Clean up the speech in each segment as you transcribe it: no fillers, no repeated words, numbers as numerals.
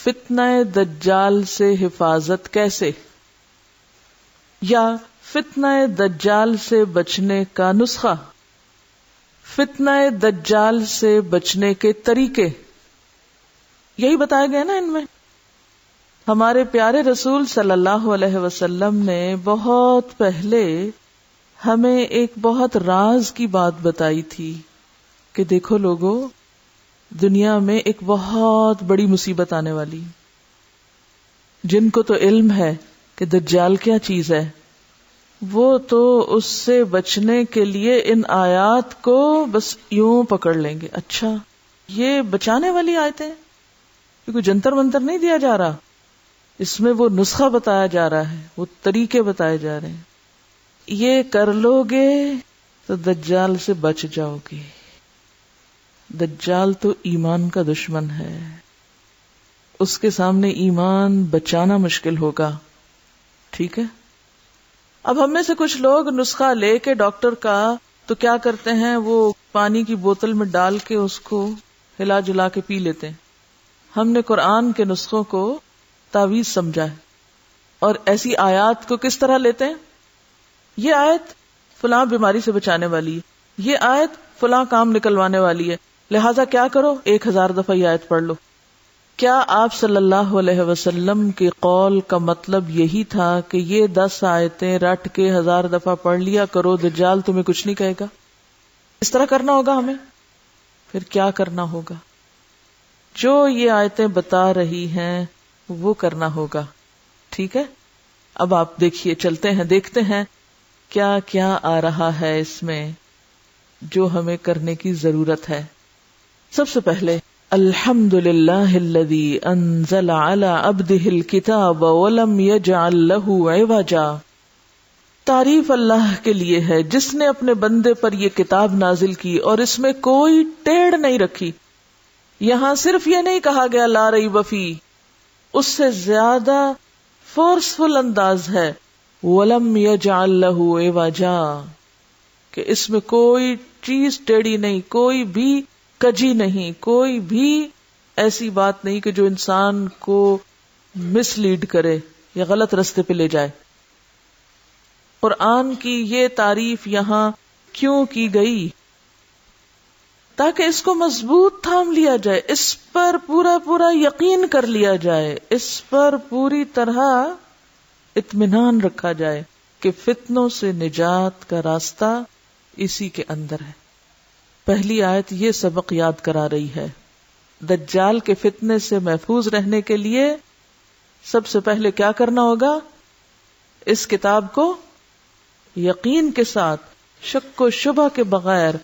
فتنہ دجال سے حفاظت کیسے، یا فتنہ دجال سے بچنے کا نسخہ، فتنہ دجال سے بچنے کے طریقے، یہی بتایا گیا نا ان میں. ہمارے پیارے رسول صلی اللہ علیہ وسلم نے بہت پہلے ہمیں ایک بہت راز کی بات بتائی تھی کہ دیکھو لوگو، دنیا میں ایک بہت بڑی مصیبت آنے والی. جن کو تو علم ہے کہ دجال کیا چیز ہے، وہ تو اس سے بچنے کے لیے ان آیات کو بس یوں پکڑ لیں گے. اچھا یہ بچانے والی آیتیں، یہ کوئی جنتر منتر نہیں دیا جا رہا، اس میں وہ نسخہ بتایا جا رہا ہے، وہ طریقے بتائے جا رہے ہیں. یہ کر لو گے تو دجال سے بچ جاؤ گے. دجال تو ایمان کا دشمن ہے، اس کے سامنے ایمان بچانا مشکل ہوگا. ٹھیک ہے. اب ہم میں سے کچھ لوگ نسخہ لے کے ڈاکٹر کا تو کیا کرتے ہیں، وہ پانی کی بوتل میں ڈال کے اس کو ہلا جلا کے پی لیتے ہیں. ہم نے قرآن کے نسخوں کو تعویذ سمجھا ہے، اور ایسی آیات کو کس طرح لیتے ہیں، یہ آیت فلاں بیماری سے بچانے والی ہے، یہ آیت فلاں کام نکلوانے والی ہے، لہذا کیا کرو 1000 دفعہ یہ آیت پڑھ لو. کیا آپ صلی اللہ علیہ وسلم کے قول کا مطلب یہی تھا کہ یہ 10 آیتیں رٹ کے 1000 دفعہ پڑھ لیا کرو، دجال تمہیں کچھ نہیں کہے گا؟ اس طرح کرنا ہوگا ہمیں. پھر کیا کرنا ہوگا؟ جو یہ آیتیں بتا رہی ہیں وہ کرنا ہوگا. ٹھیک ہے. اب آپ دیکھیے، چلتے ہیں دیکھتے ہیں کیا کیا آ رہا ہے اس میں جو ہمیں کرنے کی ضرورت ہے. سب سے پہلے الحمد للہ الذی انزل علی عبدہ الکتاب ولم یجعل لہ عوجا. تعریف اللہ کے لیے ہے جس نے اپنے بندے پر یہ کتاب نازل کی اور اس میں کوئی ٹیڑھ نہیں رکھی. یہاں صرف یہ نہیں کہا گیا لا ریب فیہ، اس سے زیادہ فورسفل انداز ہے وَلَمْ يَجْعَلْ لَهُ عِوَجًا، کہ اس میں کوئی چیز ٹیڑھی نہیں، کوئی بھی کجی نہیں، کوئی بھی ایسی بات نہیں کہ جو انسان کو مس لیڈ کرے یا غلط رستے پہ لے جائے. قرآن کی یہ تعریف یہاں کیوں کی گئی؟ تاکہ اس کو مضبوط تھام لیا جائے، اس پر پورا یقین کر لیا جائے، اس پر پوری طرح اطمینان رکھا جائے کہ فتنوں سے نجات کا راستہ اسی کے اندر ہے. پہلی آیت یہ سبق یاد کرا رہی ہے. دجال کے فتنے سے محفوظ رہنے کے لیے سب سے پہلے کیا کرنا ہوگا؟ اس کتاب کو یقین کے ساتھ، شک و شبہ کے بغیر،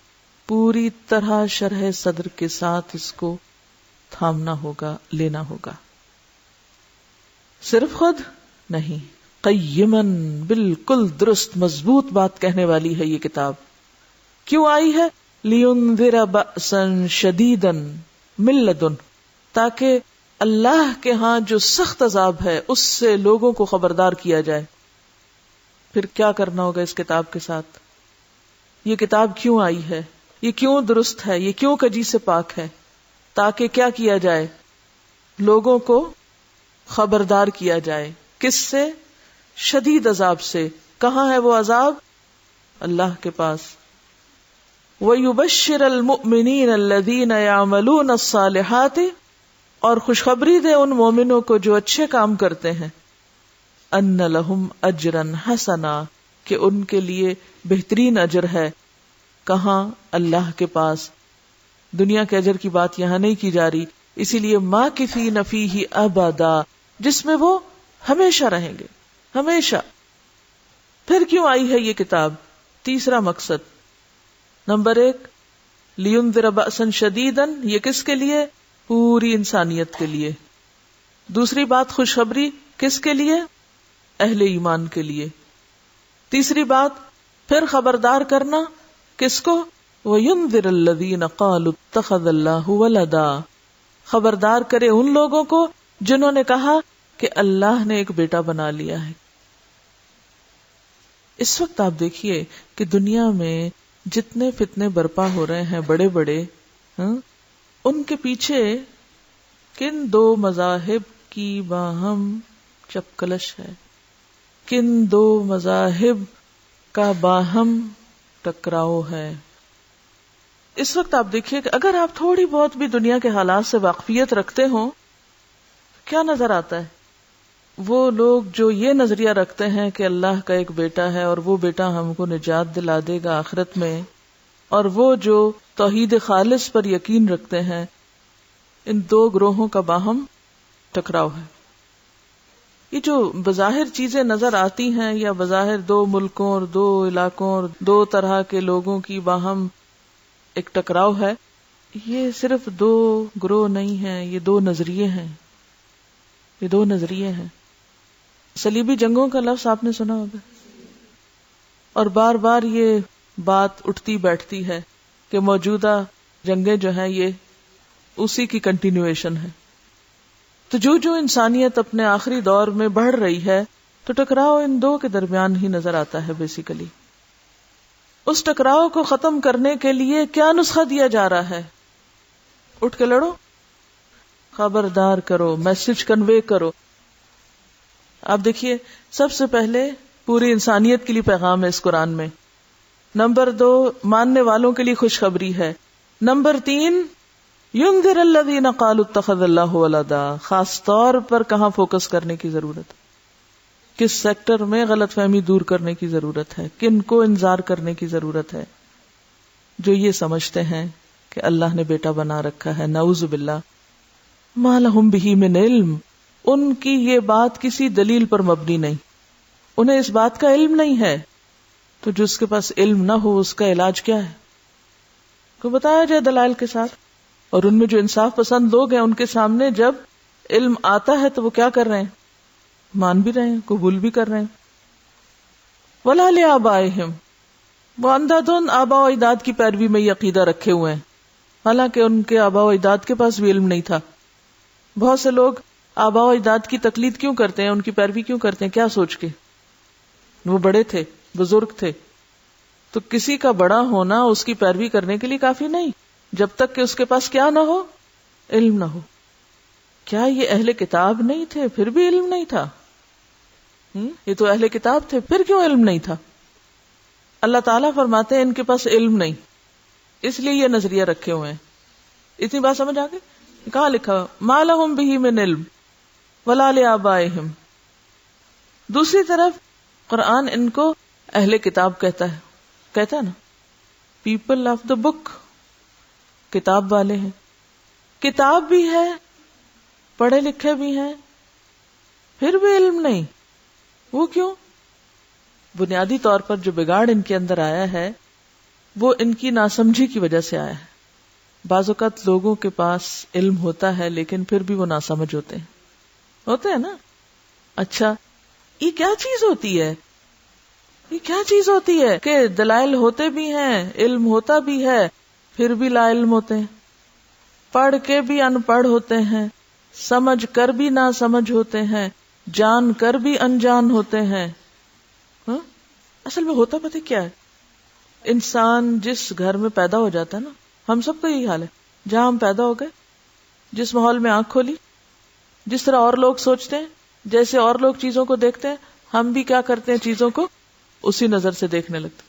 پوری طرح شرح صدر کے ساتھ اس کو تھامنا ہوگا، لینا ہوگا. صرف خود نہیں، قیمن، بالکل درست مضبوط بات کہنے والی ہے یہ کتاب. کیوں آئی ہے؟ لِيُنذِرَ بَأْسًا شَدِيدًا مِن لَدُنْ، تاکہ اللہ کے ہاں جو سخت عذاب ہے اس سے لوگوں کو خبردار کیا جائے. پھر کیا کرنا ہوگا اس کتاب کے ساتھ؟ یہ کتاب کیوں آئی ہے؟ یہ کیوں درست ہے؟ یہ کیوں کجی سے پاک ہے؟ تاکہ کیا کیا جائے؟ لوگوں کو خبردار کیا جائے. کس سے؟ شدید عذاب سے. کہاں ہے وہ عذاب؟ اللہ کے پاس. وَيُبَشِّرَ الْمُؤْمِنِينَ الَّذِينَ يَعْمَلُونَ الصَّالِحَاتِ، اور خوشخبری دے ان مومنوں کو جو اچھے کام کرتے ہیں، أَنَّ لَهُمْ أَجْرًا حَسَنًا، کہ ان کے لیے بہترین اجر ہے. کہاں؟ اللہ کے پاس. دنیا کے اجر کی بات یہاں نہیں کی جا رہی، اسی لیے مَاكِثِينَ فِيهِ أَبَدًا، جس میں وہ ہمیشہ رہیں گے، ہمیشہ. پھر کیوں آئی ہے یہ کتاب؟ تیسرا مقصد. نمبر 1، لِيُنذِرَ بَأْسًا شَدِيدًا، یہ کس کے لیے؟ پوری انسانیت کے لیے. دوسری بات خوشخبری کس کے لیے؟ اہل ایمان کے لیے. تیسری بات پھر خبردار کرنا کس کو؟ وَيُنذِرَ الَّذِينَ قَالُوا اتَّخَذَ اللَّهُ وَلَدًا، خبردار کرے ان لوگوں کو جنہوں نے کہا کہ اللہ نے ایک بیٹا بنا لیا ہے. اس وقت آپ دیکھیے کہ دنیا میں جتنے فتنے برپا ہو رہے ہیں بڑے بڑے، ان کے پیچھے کن دو مذاہب کی باہم چپکلش ہے، کن دو مذاہب کا باہم ٹکراؤ ہے. اس وقت آپ دیکھیے کہ اگر آپ تھوڑی بہت بھی دنیا کے حالات سے واقفیت رکھتے ہوں، کیا نظر آتا ہے؟ وہ لوگ جو یہ نظریہ رکھتے ہیں کہ اللہ کا ایک بیٹا ہے اور وہ بیٹا ہم کو نجات دلا دے گا آخرت میں، اور وہ جو توحید خالص پر یقین رکھتے ہیں، ان دو گروہوں کا باہم ٹکراؤ ہے. یہ جو بظاہر چیزیں نظر آتی ہیں یا بظاہر دو ملکوں اور دو علاقوں اور دو طرح کے لوگوں کی باہم ایک ٹکراؤ ہے، یہ صرف دو گروہ نہیں ہیں، یہ دو نظریے ہیں. یہ دو نظریے ہیں. صلیبی جنگوں کا لفظ آپ نے سنا ہوگا، اور بار بار یہ بات اٹھتی بیٹھتی ہے کہ موجودہ جنگیں جو ہیں یہ اسی کی کنٹینیویشن ہے. تو جو انسانیت اپنے آخری دور میں بڑھ رہی ہے تو ٹکراؤ ان دو کے درمیان ہی نظر آتا ہے بیسیکلی. اس ٹکراؤ کو ختم کرنے کے لیے کیا نسخہ دیا جا رہا ہے؟ اٹھ کے لڑو، خبردار کرو، میسج کنوے کرو. آپ دیکھیے سب سے پہلے پوری انسانیت کے لیے پیغام ہے اس قرآن میں. نمبر 2 ماننے والوں کے لیے خوشخبری ہے. نمبر 3 ينذر الذين قالوا اتخذ الله ولدا. خاص طور پر کہاں فوکس کرنے کی ضرورت ہے، کس سیکٹر میں غلط فہمی دور کرنے کی ضرورت ہے، کن کو انذار کرنے کی ضرورت ہے؟ جو یہ سمجھتے ہیں کہ اللہ نے بیٹا بنا رکھا ہے، نعوذ باللہ. ما لهم به من علم. ان کی یہ بات کسی دلیل پر مبنی نہیں، انہیں اس بات کا علم نہیں ہے. تو جس کے پاس علم نہ ہو اس کا علاج کیا ہے؟ کو بتایا جائے دلائل کے ساتھ. اور ان میں جو انصاف پسند لوگ ہیں ان کے سامنے جب علم آتا ہے تو وہ کیا کر رہے ہیں؟ مان بھی رہے ہیں، قبول بھی کر رہے ہیں. وَلَا لِآبَائِهِمْ. وہ اندھا دھند آبا و اجداد کی پیروی میں یہ عقیدہ رکھے ہوئے ہیں، حالانکہ ان کے آبا و اجداد کے پاس بھی علم نہیں تھا. بہت سے لوگ آبا و اجداد کی تقلید کیوں کرتے ہیں، ان کی پیروی کیوں کرتے ہیں؟ کیا سوچ کے؟ وہ بڑے تھے، بزرگ تھے. تو کسی کا بڑا ہونا اس کی پیروی کرنے کے لیے کافی نہیں جب تک کہ اس کے پاس کیا نہ ہو، علم نہ ہو. کیا یہ اہل کتاب نہیں تھے پھر بھی علم نہیں تھا؟ یہ تو اہل کتاب تھے، پھر کیوں علم نہیں تھا؟ اللہ تعالیٰ فرماتے ہیں ان کے پاس علم نہیں، اس لیے یہ نظریہ رکھے ہوئے ہیں. اتنی بات سمجھ آ گئی؟ کہاں لکھا ما لہم بہ من علم ولا لآبائہم. دوسری طرف قرآن ان کو اہل کتاب کہتا ہے نا، پیپل آف دا بک، کتاب والے ہیں. کتاب بھی ہے، پڑھے لکھے بھی ہیں، پھر بھی علم نہیں. وہ کیوں؟ بنیادی طور پر جو بگاڑ ان کے اندر آیا ہے وہ ان کی ناسمجھی کی وجہ سے آیا ہے. بعض اوقات لوگوں کے پاس علم ہوتا ہے لیکن پھر بھی وہ ناسمجھ ہوتے ہیں نا. اچھا یہ کیا چیز ہوتی ہے؟ یہ کیا چیز ہوتی ہے کہ دلائل ہوتے بھی ہیں، علم ہوتا بھی ہے، پھر بھی لا علم ہوتے ہیں، پڑھ کے بھی ان پڑھ ہوتے ہیں، سمجھ کر بھی نہ سمجھ ہوتے ہیں، جان کر بھی انجان ہوتے ہیں. اصل میں ہوتا پتہ کیا ہے؟ انسان جس گھر میں پیدا ہو جاتا ہے نا، ہم سب کا یہی حال ہے، جہاں ہم پیدا ہو گئے، جس ماحول میں آنکھ کھولی، جس طرح اور لوگ سوچتے ہیں، جیسے اور لوگ چیزوں کو دیکھتے ہیں، ہم بھی کیا کرتے ہیں؟ چیزوں کو اسی نظر سے دیکھنے لگتے.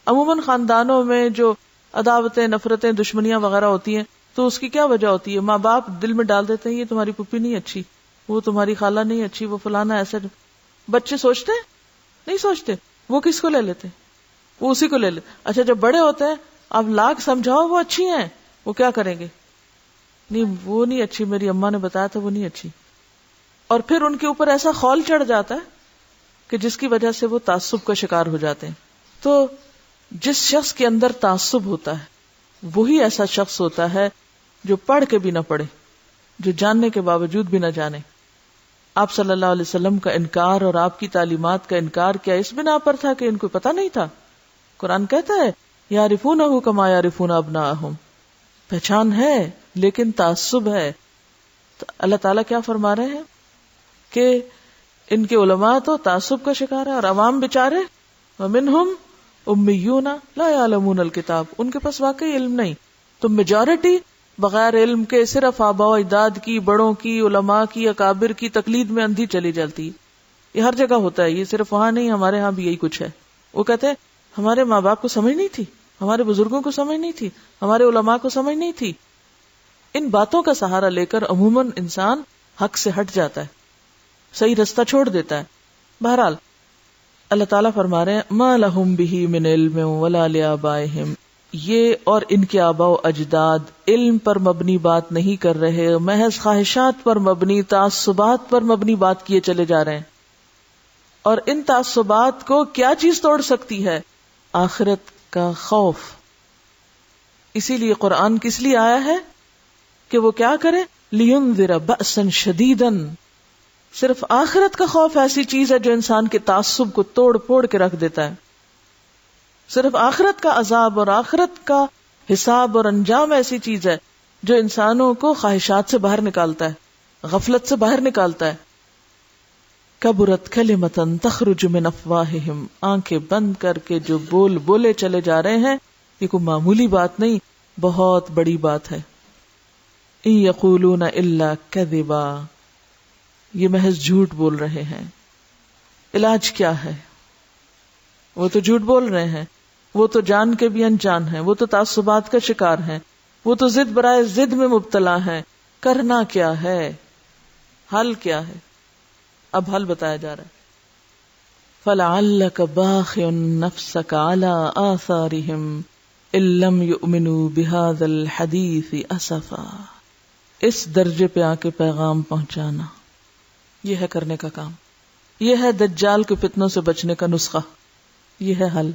عموماً خاندانوں میں جو عداوتیں، نفرتیں، دشمنیاں وغیرہ ہوتی ہیں تو اس کی کیا وجہ ہوتی ہے؟ ماں باپ دل میں ڈال دیتے ہیں یہ تمہاری پھوپھی نہیں اچھی، وہ تمہاری خالہ نہیں اچھی، وہ فلانا ایسا. بچے سوچتے ہیں؟ نہیں سوچتے. وہ کس کو لے لیتے؟ وہ اسی کو لے لیتے. اچھا جب بڑے ہوتے ہیں اب لاکھ سمجھاؤ وہ اچھی ہیں، وہ کیا کریں گے؟ نہیں وہ نہیں اچھی، میری اماں نے بتایا تھا وہ نہیں اچھی. اور پھر ان کے اوپر ایسا خول چڑھ جاتا ہے کہ جس کی وجہ سے وہ تعصب کا شکار ہو جاتے ہیں. تو جس شخص کے اندر تعصب ہوتا ہے وہی ایسا شخص ہوتا ہے جو پڑھ کے بھی نہ پڑھے، جو جاننے کے باوجود بھی نہ جانے. آپ صلی اللہ علیہ وسلم کا انکار اور آپ کی تعلیمات کا انکار کیا اس بنا پر تھا کہ ان کو پتہ نہیں تھا؟ قرآن کہتا ہے یعرفونہ کما یعرفون ابناءہم، پہچان ہے لیکن تعصب ہے. تو اللہ تعالیٰ کیا فرما رہے ہیں کہ ان کے علماء تو تعصب کا شکار ہے اور عوام بیچارے ومنہم امیون لا یعلمون الکتاب، ان کے پاس واقعی علم نہیں. تو میجورٹی بغیر علم کے صرف آباء و اجداد کی، بڑوں کی، علماء کی، اکابر کی تقلید میں اندھی چلی جاتی. یہ ہر جگہ ہوتا ہے، یہ صرف وہاں نہیں، ہمارے ہاں بھی یہی کچھ ہے. وہ کہتے ہیں ہمارے ماں باپ کو سمجھ نہیں تھی، ہمارے بزرگوں کو سمجھ نہیں تھی، ہمارے علماء کو سمجھ نہیں تھی. ان باتوں کا سہارا لے کر عموماً انسان حق سے ہٹ جاتا ہے، صحیح رستہ چھوڑ دیتا ہے. بہرحال اللہ تعالیٰ فرما رہے ہیں ما لہم بہ من علم ولا لآبائہم، یہ اور ان کے آباء و اجداد علم پر مبنی بات نہیں کر رہے، محض خواہشات پر مبنی، تعصبات پر مبنی بات کیے چلے جا رہے ہیں. اور ان تعصبات کو کیا چیز توڑ سکتی ہے؟ آخرت کا خوف. اسی لیے قرآن کس لیے آیا ہے کہ وہ کیا کرے؟ لِيُنذِرَ بَأْسًا شَدِيدًا. صرف آخرت کا خوف ایسی چیز ہے جو انسان کے تعصب کو توڑ پھوڑ کے رکھ دیتا ہے. صرف آخرت کا عذاب اور آخرت کا حساب اور انجام ایسی چیز ہے جو انسانوں کو خواہشات سے باہر نکالتا ہے، غفلت سے باہر نکالتا ہے. کبرت کلمۃ تخرج من افواہہم، آنکھیں بند کر کے جو بول بولے چلے جا رہے ہیں، یہ کوئی معمولی بات نہیں، بہت بڑی بات ہے. ان یقولون الا کذبا، یہ محض جھوٹ بول رہے ہیں. علاج کیا ہے؟ وہ تو جھوٹ بول رہے ہیں، وہ تو جان کے بھی انجان ہیں، وہ تو تعصبات کا شکار ہیں، وہ تو ضد برائے ضد میں مبتلا ہیں. کرنا کیا ہے؟ حل کیا ہے؟ اب حل بتایا جا رہا ہے. فَلَعَلَّكَ بَاخِعٌ نَفْسَكَ عَلَىٰ آثَارِهِمْ إِن لَّمْ يُؤْمِنُوا بِهَٰذَا الْحَدِيثِ أَسَفًا. اس درجے پہ آ کے پیغام پہنچانا، یہ ہے کرنے کا کام، یہ ہے دجال کے فتنوں سے بچنے کا نسخہ، یہ ہے حل.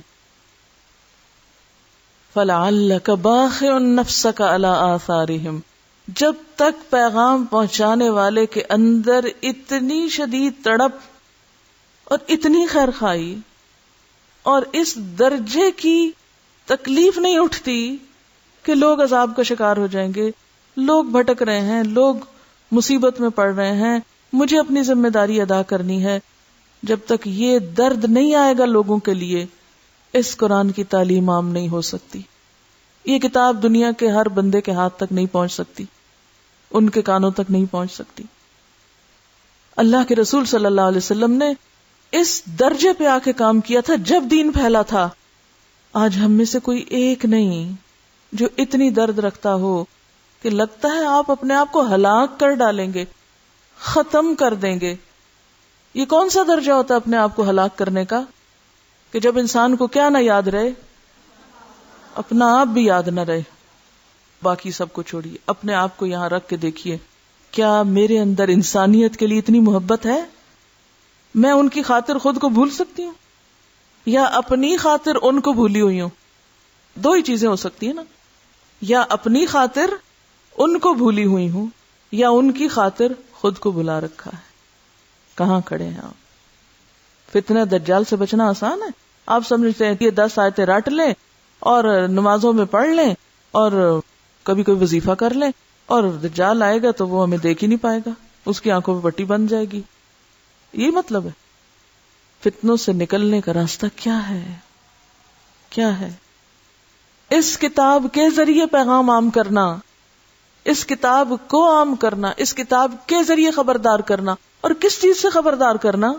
فَلَعَلَّكَ بَاخِعٌ نَفْسَكَ عَلَىٰ آثَارِهِمْ، جب تک پیغام پہنچانے والے کے اندر اتنی شدید تڑپ اور اتنی خیر خواہی اور اس درجے کی تکلیف نہیں اٹھتی کہ لوگ عذاب کا شکار ہو جائیں گے، لوگ بھٹک رہے ہیں، لوگ مصیبت میں پڑ رہے ہیں، مجھے اپنی ذمہ داری ادا کرنی ہے، جب تک یہ درد نہیں آئے گا لوگوں کے لیے، اس قرآن کی تعلیم عام نہیں ہو سکتی. یہ کتاب دنیا کے ہر بندے کے ہاتھ تک نہیں پہنچ سکتی، ان کے کانوں تک نہیں پہنچ سکتی. اللہ کے رسول صلی اللہ علیہ وسلم نے اس درجے پہ آ کے کام کیا تھا جب دین پھیلا تھا. آج ہم میں سے کوئی ایک نہیں جو اتنی درد رکھتا ہو کہ لگتا ہے آپ اپنے آپ کو ہلاک کر ڈالیں گے، ختم کر دیں گے. یہ کون سا درجہ ہوتا ہے اپنے آپ کو ہلاک کرنے کا؟ کہ جب انسان کو کیا نہ یاد رہے؟ اپنا آپ بھی یاد نہ رہے. باقی سب کو چھوڑیے، اپنے آپ کو یہاں رکھ کے دیکھیے، کیا میرے اندر انسانیت کے لیے اتنی محبت ہے؟ میں ان کی خاطر خود کو بھول سکتی ہوں یا اپنی خاطر ان کو بھولی ہوئی ہوں؟ دو ہی چیزیں ہو سکتی ہیں نا، یا اپنی خاطر ان کو بھولی ہوئی ہوں یا ان کی خاطر خود کو بھلا رکھا ہے. کہاں کھڑے ہیں آپ؟ فتنہ دجال سے بچنا آسان ہے. آپ سمجھتے ہیں کہ 10 آیتیں رٹ لیں اور نمازوں میں پڑھ لیں اور کبھی کوئی وظیفہ کر لیں اور دجال آئے گا تو وہ ہمیں دیکھ ہی نہیں پائے گا، اس کی آنکھوں پہ پٹی بن جائے گی. یہ مطلب ہے؟ فتنوں سے نکلنے کا راستہ کیا ہے؟ کیا ہے؟ اس کتاب کے ذریعے پیغام عام کرنا، اس کتاب کو عام کرنا، اس کتاب کے ذریعے خبردار کرنا. اور کس چیز سے خبردار کرنا؟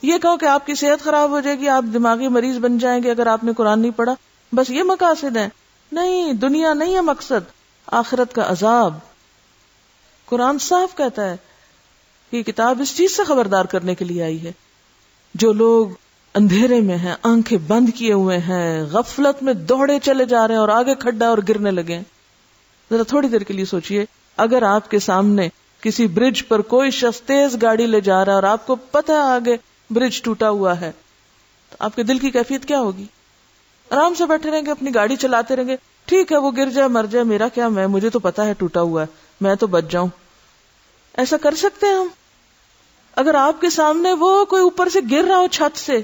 یہ کہو کہ آپ کی صحت خراب ہو جائے گی، آپ دماغی مریض بن جائیں گے اگر آپ نے قرآن نہیں پڑھا، بس یہ مقاصد ہیں؟ نہیں، دنیا نہیں ہے مقصد، آخرت کا عذاب. قرآن صاف کہتا ہے کہ یہ کتاب اس چیز سے خبردار کرنے کے لیے آئی ہے. جو لوگ اندھیرے میں ہیں، آنکھیں بند کیے ہوئے ہیں، غفلت میں دوڑے چلے جا رہے ہیں اور آگے کھڈا اور گرنے لگے ہیں. ذرا تھوڑی دیر کے لیے سوچئے، اگر آپ کے سامنے کسی برج پر کوئی شخص تیز گاڑی لے جا رہا ہے اور آپ کو پتہ ہے آگے برج ٹوٹا ہوا ہے، تو آپ کے دل کی کیفیت کیا ہوگی؟ آرام سے بیٹھے رہیں گے، اپنی گاڑی چلاتے رہیں گے، ٹھیک ہے وہ گر جائے مر جائے، میرا کیا، مجھے تو پتا ہے ٹوٹا ہوا ہے، میں تو بچ جاؤں. ایسا کر سکتے ہیں ہم؟ اگر آپ کے سامنے وہ کوئی اوپر سے گر رہا ہو چھت سے،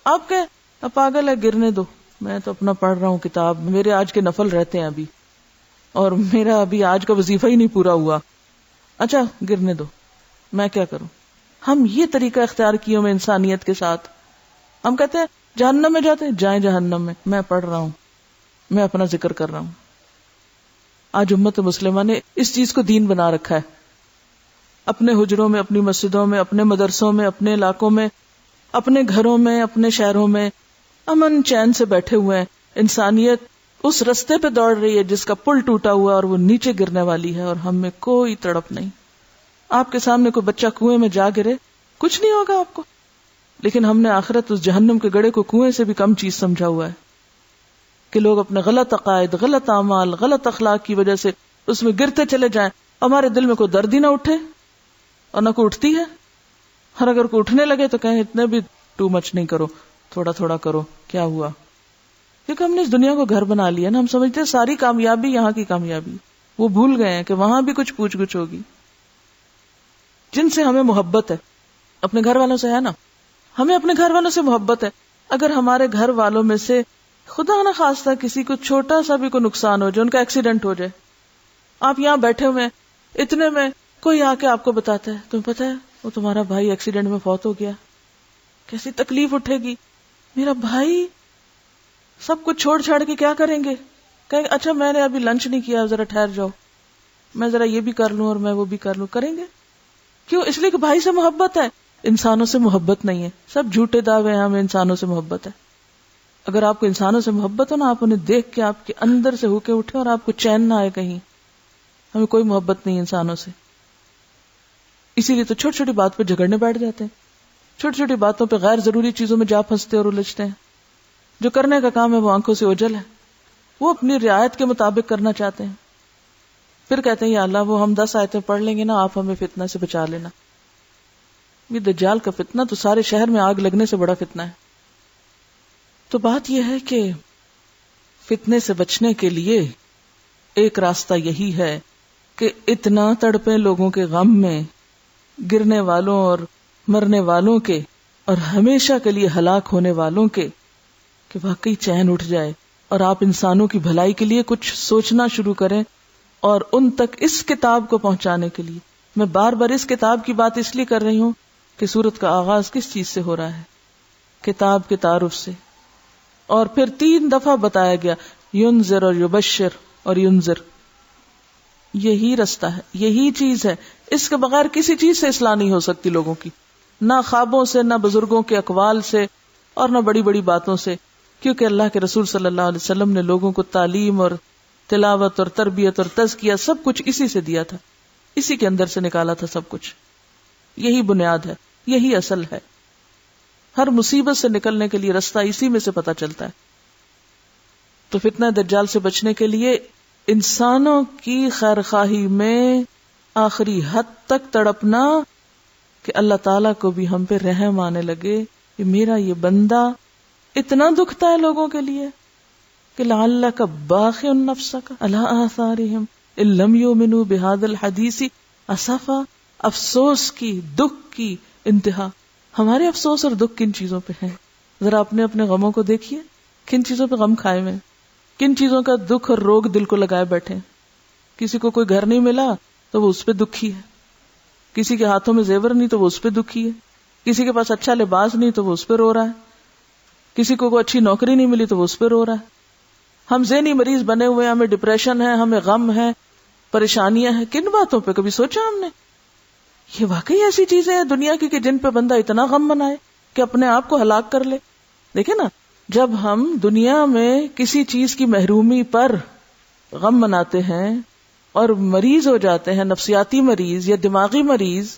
آپ کہیں پاگل ہے گرنے دو، میں تو اپنا پڑھ رہا ہوں کتاب، میرے آج کے نفل رہتے ہیں ابھی اور میرا ابھی آج کا وظیفہ ہی نہیں پورا ہوا، اچھا گرنے دو، میں کیا کروں؟ ہم یہ طریقہ اختیار کیے ہوئے انسانیت کے ساتھ. ہم کہتے ہیں جہنم میں جاتے ہیں، جائیں جہنم میں، میں پڑھ رہا ہوں، میں اپنا ذکر کر رہا ہوں. آج امت مسلمہ نے اس چیز کو دین بنا رکھا ہے. اپنے حجروں میں، اپنی مسجدوں میں، اپنے مدرسوں میں، اپنے علاقوں میں، اپنے گھروں میں، اپنے شہروں میں امن چین سے بیٹھے ہوئے ہیں. انسانیت اس رستے پہ دوڑ رہی ہے جس کا پل ٹوٹا ہوا اور وہ نیچے گرنے والی ہے، اور ہم میں کوئی تڑپ نہیں. آپ کے سامنے کوئی بچہ کنویں میں جا گرے، کچھ نہیں ہوگا آپ کو، لیکن ہم نے آخرت اس جہنم کے گڑھے کو کنویں سے بھی کم چیز سمجھا ہوا ہے کہ لوگ اپنے غلط عقائد، غلط اعمال، غلط اخلاق کی وجہ سے اس میں گرتے چلے جائیں. ہمارے دل میں کوئی درد ہی نہ اٹھے اور نہ کوئی اٹھتی ہے، اور اگر کوئی اٹھنے لگے تو کہیں اتنے بھی ٹو مچ نہیں کرو، تھوڑا تھوڑا کرو. کیا ہوا؟ کیونکہ ہم نے اس دنیا کو گھر بنا لیا نا. ہم سمجھتے ہیں ساری کامیابی یہاں کی کامیابی، وہ بھول گئے ہیں کہ وہاں بھی کچھ پوچھ گچھ ہوگی. جن سے ہمیں محبت ہے، اپنے گھر والوں سے ہے نا، ہمیں اپنے گھر والوں سے محبت ہے. اگر ہمارے گھر والوں میں سے خدا نہ خواستہ کسی کو چھوٹا سا بھی کوئی نقصان ہو جائے، ان کا ایکسیڈنٹ ہو جائے، آپ یہاں بیٹھے ہوئے اتنے میں کوئی آ کے آپ کو بتاتا ہے تمہیں پتہ ہے وہ تمہارا بھائی ایکسیڈنٹ میں فوت ہو گیا، کیسی تکلیف اٹھے گی. میرا بھائی، سب کچھ چھوڑ چھاڑ کے کیا کریں گے؟ کہیں اچھا میں نے ابھی لنچ نہیں کیا، ذرا ٹھہر جاؤ، میں ذرا یہ بھی کر لوں اور میں وہ بھی کر لوں. کریں گے کیوں؟ اس لیے کہ بھائی سے محبت ہے، انسانوں سے محبت نہیں ہے. سب جھوٹے دعوے ہیں ہمیں انسانوں سے محبت ہے. اگر آپ کو انسانوں سے محبت ہو نا، آپ انہیں دیکھ کے آپ کے اندر سے ہو کے اٹھے اور آپ کو چین نہ آئے کہیں. ہمیں کوئی محبت نہیں انسانوں سے، اسی لیے تو چھوٹی چھوٹی بات پہ جھگڑنے بیٹھ جاتے ہیں، چھوٹی چھوٹی باتوں پہ غیر ضروری چیزوں میں جا پھنستے اور الجھتے ہیں. جو کرنے کا کام ہے وہ آنکھوں سے اوجھل ہے، وہ اپنی رعایت کے مطابق کرنا چاہتے ہیں. پھر کہتے ہیں یا اللہ وہ ہم 10 آیتیں پڑھ لیں گے نا، آپ ہمیں فتنہ سے بچا لینا. یہ دجال کا فتنہ تو سارے شہر میں آگ لگنے سے بڑا فتنہ ہے. تو بات یہ ہے کہ فتنے سے بچنے کے لیے ایک راستہ یہی ہے کہ اتنا تڑپیں لوگوں کے غم میں، گرنے والوں اور مرنے والوں کے اور ہمیشہ کے لیے ہلاک ہونے والوں کے، کہ واقعی چین اٹھ جائے اور آپ انسانوں کی بھلائی کے لیے کچھ سوچنا شروع کریں. اور ان تک اس کتاب کو پہنچانے کے لیے میں بار بار اس کتاب کی بات اس لیے کر رہی ہوں کہ سورت کا آغاز کس چیز سے ہو رہا ہے؟ کتاب کے تعارف سے. اور پھر 3 دفعہ بتایا گیا ینذر اور یبشر اور ینذر. یہی رستہ ہے، یہی چیز ہے. اس کے بغیر کسی چیز سے اصلاح نہیں ہو سکتی لوگوں کی، نہ خوابوں سے، نہ بزرگوں کے اقوال سے، اور نہ بڑی بڑی باتوں سے. کیونکہ اللہ کے رسول صلی اللہ علیہ وسلم نے لوگوں کو تعلیم اور تلاوت اور تربیت اور تزکیہ سب کچھ اسی سے دیا تھا، اسی کے اندر سے نکالا تھا سب کچھ. یہی بنیاد ہے، یہی اصل ہے. ہر مصیبت سے نکلنے کے لیے رستہ اسی میں سے پتہ چلتا ہے. تو فتنہ دجال سے بچنے کے لیے انسانوں کی خیرخواہی میں آخری حد تک تڑپنا کہ اللہ تعالیٰ کو بھی ہم پہ رحم آنے لگے کہ میرا یہ بندہ اتنا دکھتا ہے لوگوں کے لیے کہ لعلک باخع نفسک علی آثارہم ان لم یؤمنوا بہذا الحدیث اسفا. افسوس کی، دکھ کی انتہا. ہمارے افسوس اور دکھ کن چیزوں پہ ہیں؟ ذرا اپنے اپنے غموں کو دیکھیے، کن چیزوں پہ غم کھائے ہوئے، کن چیزوں کا دکھ اور روگ دل کو لگائے بیٹھے. کسی کو کوئی گھر نہیں ملا تو وہ اس پہ دکھی ہے، کسی کے ہاتھوں میں زیور نہیں تو وہ اس پہ دکھی ہے، کسی کے پاس اچھا لباس نہیں تو وہ اس پہ رو رہا ہے، کسی کو کوئی اچھی نوکری نہیں ملی تو وہ اس پہ رو رہا ہے. ہم ذہنی مریض بنے ہوئے، ہمیں ڈپریشن ہے، ہمیں غم ہے، پریشانیاں ہیں. کن باتوں پہ کبھی سوچا ہم نے؟ یہ واقعی ایسی چیزیں ہیں دنیا کی کہ جن پہ بندہ اتنا غم منائے کہ اپنے آپ کو ہلاک کر لے. دیکھیں نا، جب ہم دنیا میں کسی چیز کی محرومی پر غم مناتے ہیں اور مریض ہو جاتے ہیں، نفسیاتی مریض یا دماغی مریض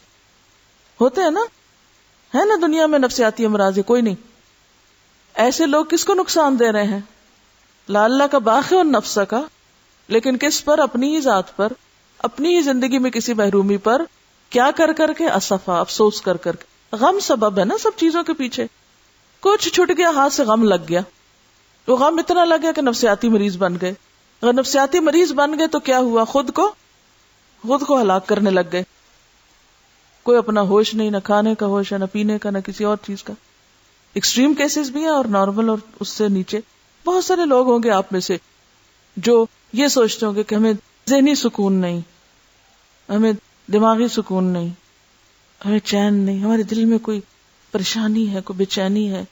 ہوتے ہیں نا، ہے نا دنیا میں نفسیاتی امراض ہے کوئی نہیں. ایسے لوگ کس کو نقصان دے رہے ہیں؟ اللہ کا باخع النفس کا، لیکن کس پر؟ اپنی ہی ذات پر، اپنی ہی زندگی میں کسی محرومی پر. کیا کر کر کے؟ اسفا، افسوس کر کر کے. غم سبب ہے نا سب چیزوں کے پیچھے. کچھ چھٹ گیا ہاتھ سے، غم لگ گیا، وہ غم اتنا لگ گیا کہ نفسیاتی مریض بن گئے. اگر نفسیاتی مریض بن گئے تو کیا ہوا؟ خود کو ہلاک کرنے لگ گئے. کوئی اپنا ہوش نہیں، نہ کھانے کا ہوش ہے، نہ پینے کا، نہ کسی اور چیز کا. ایکسٹریم کیسز بھی ہیں اور نارمل اور اس سے نیچے. بہت سارے لوگ ہوں گے آپ میں سے جو یہ سوچتے ہوں گے کہ ہمیں ذہنی سکون نہیں، ہمیں دماغی سکون نہیں، ہمیں چین نہیں، ہمارے دل میں کوئی پریشانی ہے، کوئی بے چینی ہے،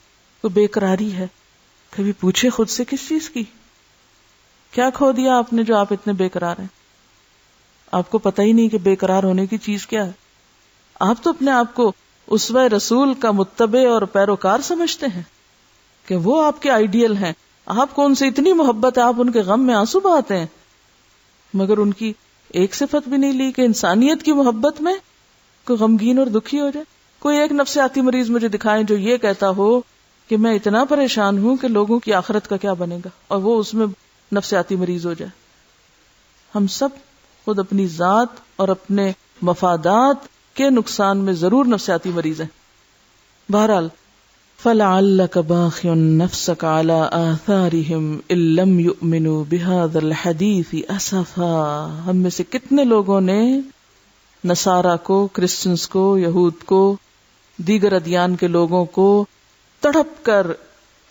کوئی بے قراری ہے. کبھی پوچھے خود سے کس چیز کی؟ کیا کھو دیا آپ نے جو آپ اتنے بے قرار ہیں؟ آپ کو پتہ ہی نہیں کہ بے قرار ہونے کی چیز کیا ہے. آپ تو اپنے آپ کو اسوہ رسول کا متبع اور پیروکار سمجھتے ہیں کہ وہ آپ کے آئیڈیل ہیں. آپ کو ان سے اتنی محبت ہے، آپ ان کے غم میں آنسو بہاتے ہیں، مگر ان کی ایک صفت بھی نہیں لی کہ انسانیت کی محبت میں کوئی غمگین اور دکھی ہو جائے. کوئی ایک نفسیاتی مریض مجھے دکھائیں جو یہ کہتا ہو کہ میں اتنا پریشان ہوں کہ لوگوں کی آخرت کا کیا بنے گا، اور وہ اس میں نفسیاتی مریض ہو جائے. ہم سب خود اپنی ذات اور اپنے مفادات کے نقصان میں ضرور نفسیاتی مریض ہیں. بہرحال فَلَعَلَّكَ بَاخِعٌ نَفْسَكَ عَلَىٰ آثَارِهِمْ إِن لَّمْ يُؤْمِنُوا بِهَٰذَا الْحَدِيثِ أَسَفًا. ہم میں سے کتنے لوگوں نے نصارہ کو، کرسچنز کو، یہود کو، دیگر ادیان کے لوگوں کو تڑپ کر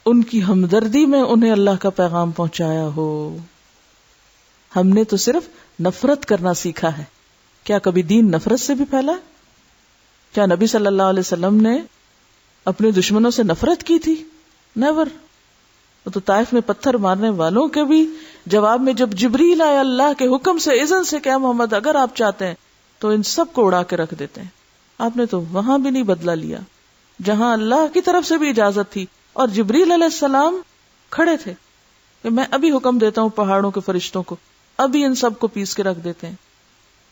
ان کی ہمدردی میں انہیں اللہ کا پیغام پہنچایا ہو. ہم نے تو صرف نفرت کرنا سیکھا ہے. کیا کبھی دین نفرت سے بھی پھیلا؟ کیا نبی صلی اللہ علیہ وسلم نے اپنے دشمنوں سے نفرت کی تھی؟ نیور. وہ تو طائف میں پتھر مارنے والوں کے بھی جواب میں جب جبریل آئے اللہ کے حکم سے، اذن سے کہ محمد اگر آپ چاہتے ہیں تو ان سب کو اڑا کے رکھ دیتے ہیں. آپ نے تو وہاں بھی نہیں بدلہ لیا جہاں اللہ کی طرف سے بھی اجازت تھی، اور جبریل علیہ السلام کھڑے تھے کہ میں ابھی حکم دیتا ہوں پہاڑوں کے فرشتوں کو، ابھی ان سب کو پیس کے رکھ دیتے ہیں.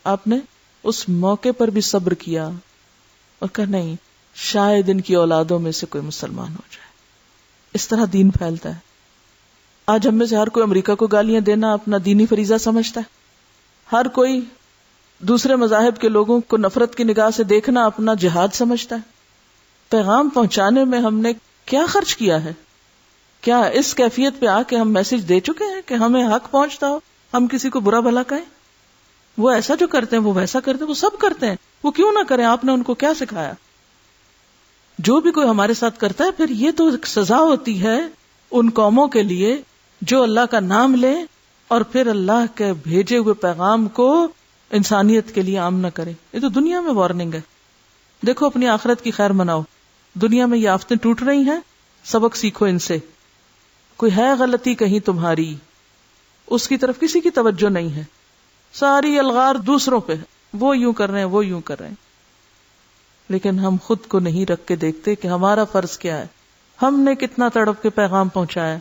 آپ نے اس موقع پر بھی صبر کیا اور کہا نہیں، شاید ان کی اولادوں میں سے کوئی مسلمان ہو جائے. اس طرح دین پھیلتا ہے. آج ہم میں سے ہر کوئی امریکہ کو گالیاں دینا اپنا دینی فریضہ سمجھتا ہے. ہر کوئی دوسرے مذاہب کے لوگوں کو نفرت کی نگاہ سے دیکھنا اپنا جہاد سمجھتا ہے. پیغام پہنچانے میں ہم نے کیا خرچ کیا ہے؟ کیا اس کیفیت پہ آ کے ہم میسج دے چکے ہیں کہ ہمیں حق پہنچتا ہو، ہم کسی کو برا بھلا کہیں؟ وہ ایسا جو کرتے ہیں وہ ویسا کرتے ہیں، وہ سب کرتے ہیں، وہ کیوں نہ کریں؟ آپ نے ان کو کیا سکھایا؟ جو بھی کوئی ہمارے ساتھ کرتا ہے، پھر یہ تو ایک سزا ہوتی ہے ان قوموں کے لیے جو اللہ کا نام لے اور پھر اللہ کے بھیجے ہوئے پیغام کو انسانیت کے لیے عام نہ کرے. یہ تو دنیا میں وارننگ ہے. دیکھو اپنی آخرت کی خیر مناؤ. دنیا میں یہ آفتیں ٹوٹ رہی ہیں، سبق سیکھو ان سے. کوئی ہے غلطی کہیں تمہاری، اس کی طرف کسی کی توجہ نہیں ہے، ساری الغار دوسروں پہ، وہ یوں کر رہے ہیں، وہ یوں کر رہے ہیں. لیکن ہم خود کو نہیں رکھ کے دیکھتے کہ ہمارا فرض کیا ہے، ہم نے کتنا تڑپ کے پیغام پہنچایا.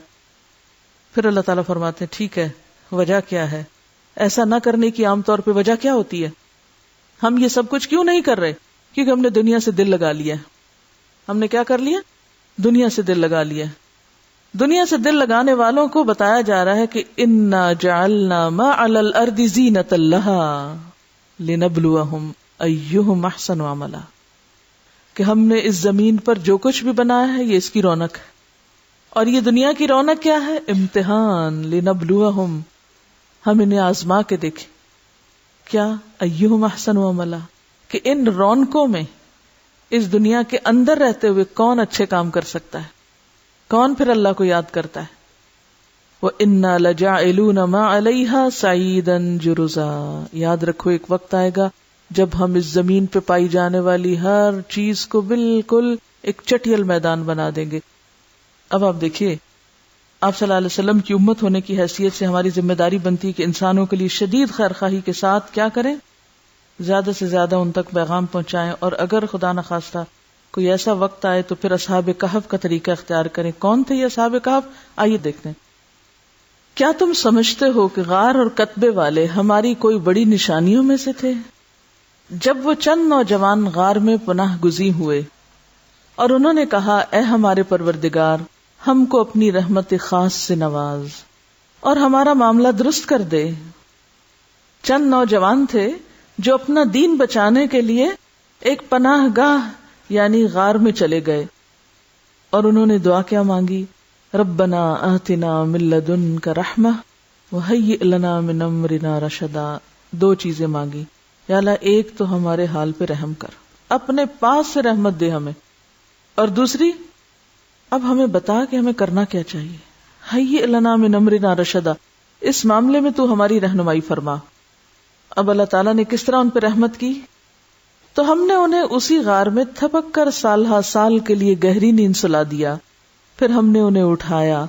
پھر اللہ تعالیٰ فرماتے ہیں ٹھیک ہے، وجہ کیا ہے؟ ایسا نہ کرنے کی عام طور پہ وجہ کیا ہوتی ہے؟ ہم یہ سب کچھ کیوں نہیں کر رہے؟ کیونکہ ہم نے دنیا سے دل لگا لیا ہے. ہم نے کیا کر لیا؟ دنیا سے دل لگا لیا. دنیا سے دل لگانے والوں کو بتایا جا رہا ہے کہ انا جعلنا ما علی الارض زینۃ لها لنبلوہم ایہم احسن عملا، کہ ہم نے اس زمین پر جو کچھ بھی بنایا ہے یہ اس کی رونق ہے. اور یہ دنیا کی رونق کیا ہے؟ امتحان. لنبلوہم، ہم انہیں آزما کے دیکھیں. کیا؟ ایہم احسن عملا، کہ ان رونقوں میں اس دنیا کے اندر رہتے ہوئے کون اچھے کام کر سکتا ہے، کون پھر اللہ کو یاد کرتا ہے. وَإِنَّا لَجَاعِلُونَ مَا عَلَيْهَا سَعِيدًا جُرُزًا. یاد رکھو ایک وقت آئے گا جب ہم اس زمین پہ پائی جانے والی ہر چیز کو بالکل ایک چٹیل میدان بنا دیں گے. اب آپ دیکھیے، آپ صلی اللہ علیہ وسلم کی امت ہونے کی حیثیت سے ہماری ذمہ داری بنتی ہے کہ انسانوں کے لیے شدید خیرخواہی کے ساتھ کیا کریں؟ زیادہ سے زیادہ ان تک پیغام پہنچائیں. اور اگر خدا نخواستہ کوئی ایسا وقت آئے تو پھر اصحاب کہف کا طریقہ اختیار کریں. کون تھے یہ اصحاب کہف؟ آئیے دیکھتے ہیں. کیا تم سمجھتے ہو کہ غار اور کتبے والے ہماری کوئی بڑی نشانیوں میں سے تھے؟ جب وہ چند نوجوان غار میں پناہ گزین ہوئے اور انہوں نے کہا اے ہمارے پروردگار، ہم کو اپنی رحمت خاص سے نواز اور ہمارا معاملہ درست کر دے. چند نوجوان تھے جو اپنا دین بچانے کے لیے ایک پناہ گاہ یعنی غار میں چلے گئے، اور انہوں نے دعا کیا مانگی؟ ربنا آتنا من لدنک رحمہ وہیئ لنا من امرنا رشدا. دو چیزیں مانگی. یا اللہ، ایک تو ہمارے حال پہ رحم کر، اپنے پاس سے رحمت دے ہمیں، اور دوسری اب ہمیں بتا کہ ہمیں کرنا کیا چاہیے. ہیئ لنا من امرنا رشدا، اس معاملے میں تو ہماری رہنمائی فرما. اب اللہ تعالیٰ نے کس طرح ان پہ رحمت کی؟ تو ہم نے انہیں اسی غار میں تھپک کر سال ہا سال کے لیے گہری نیند سلا دیا. پھر ہم نے انہیں اٹھایا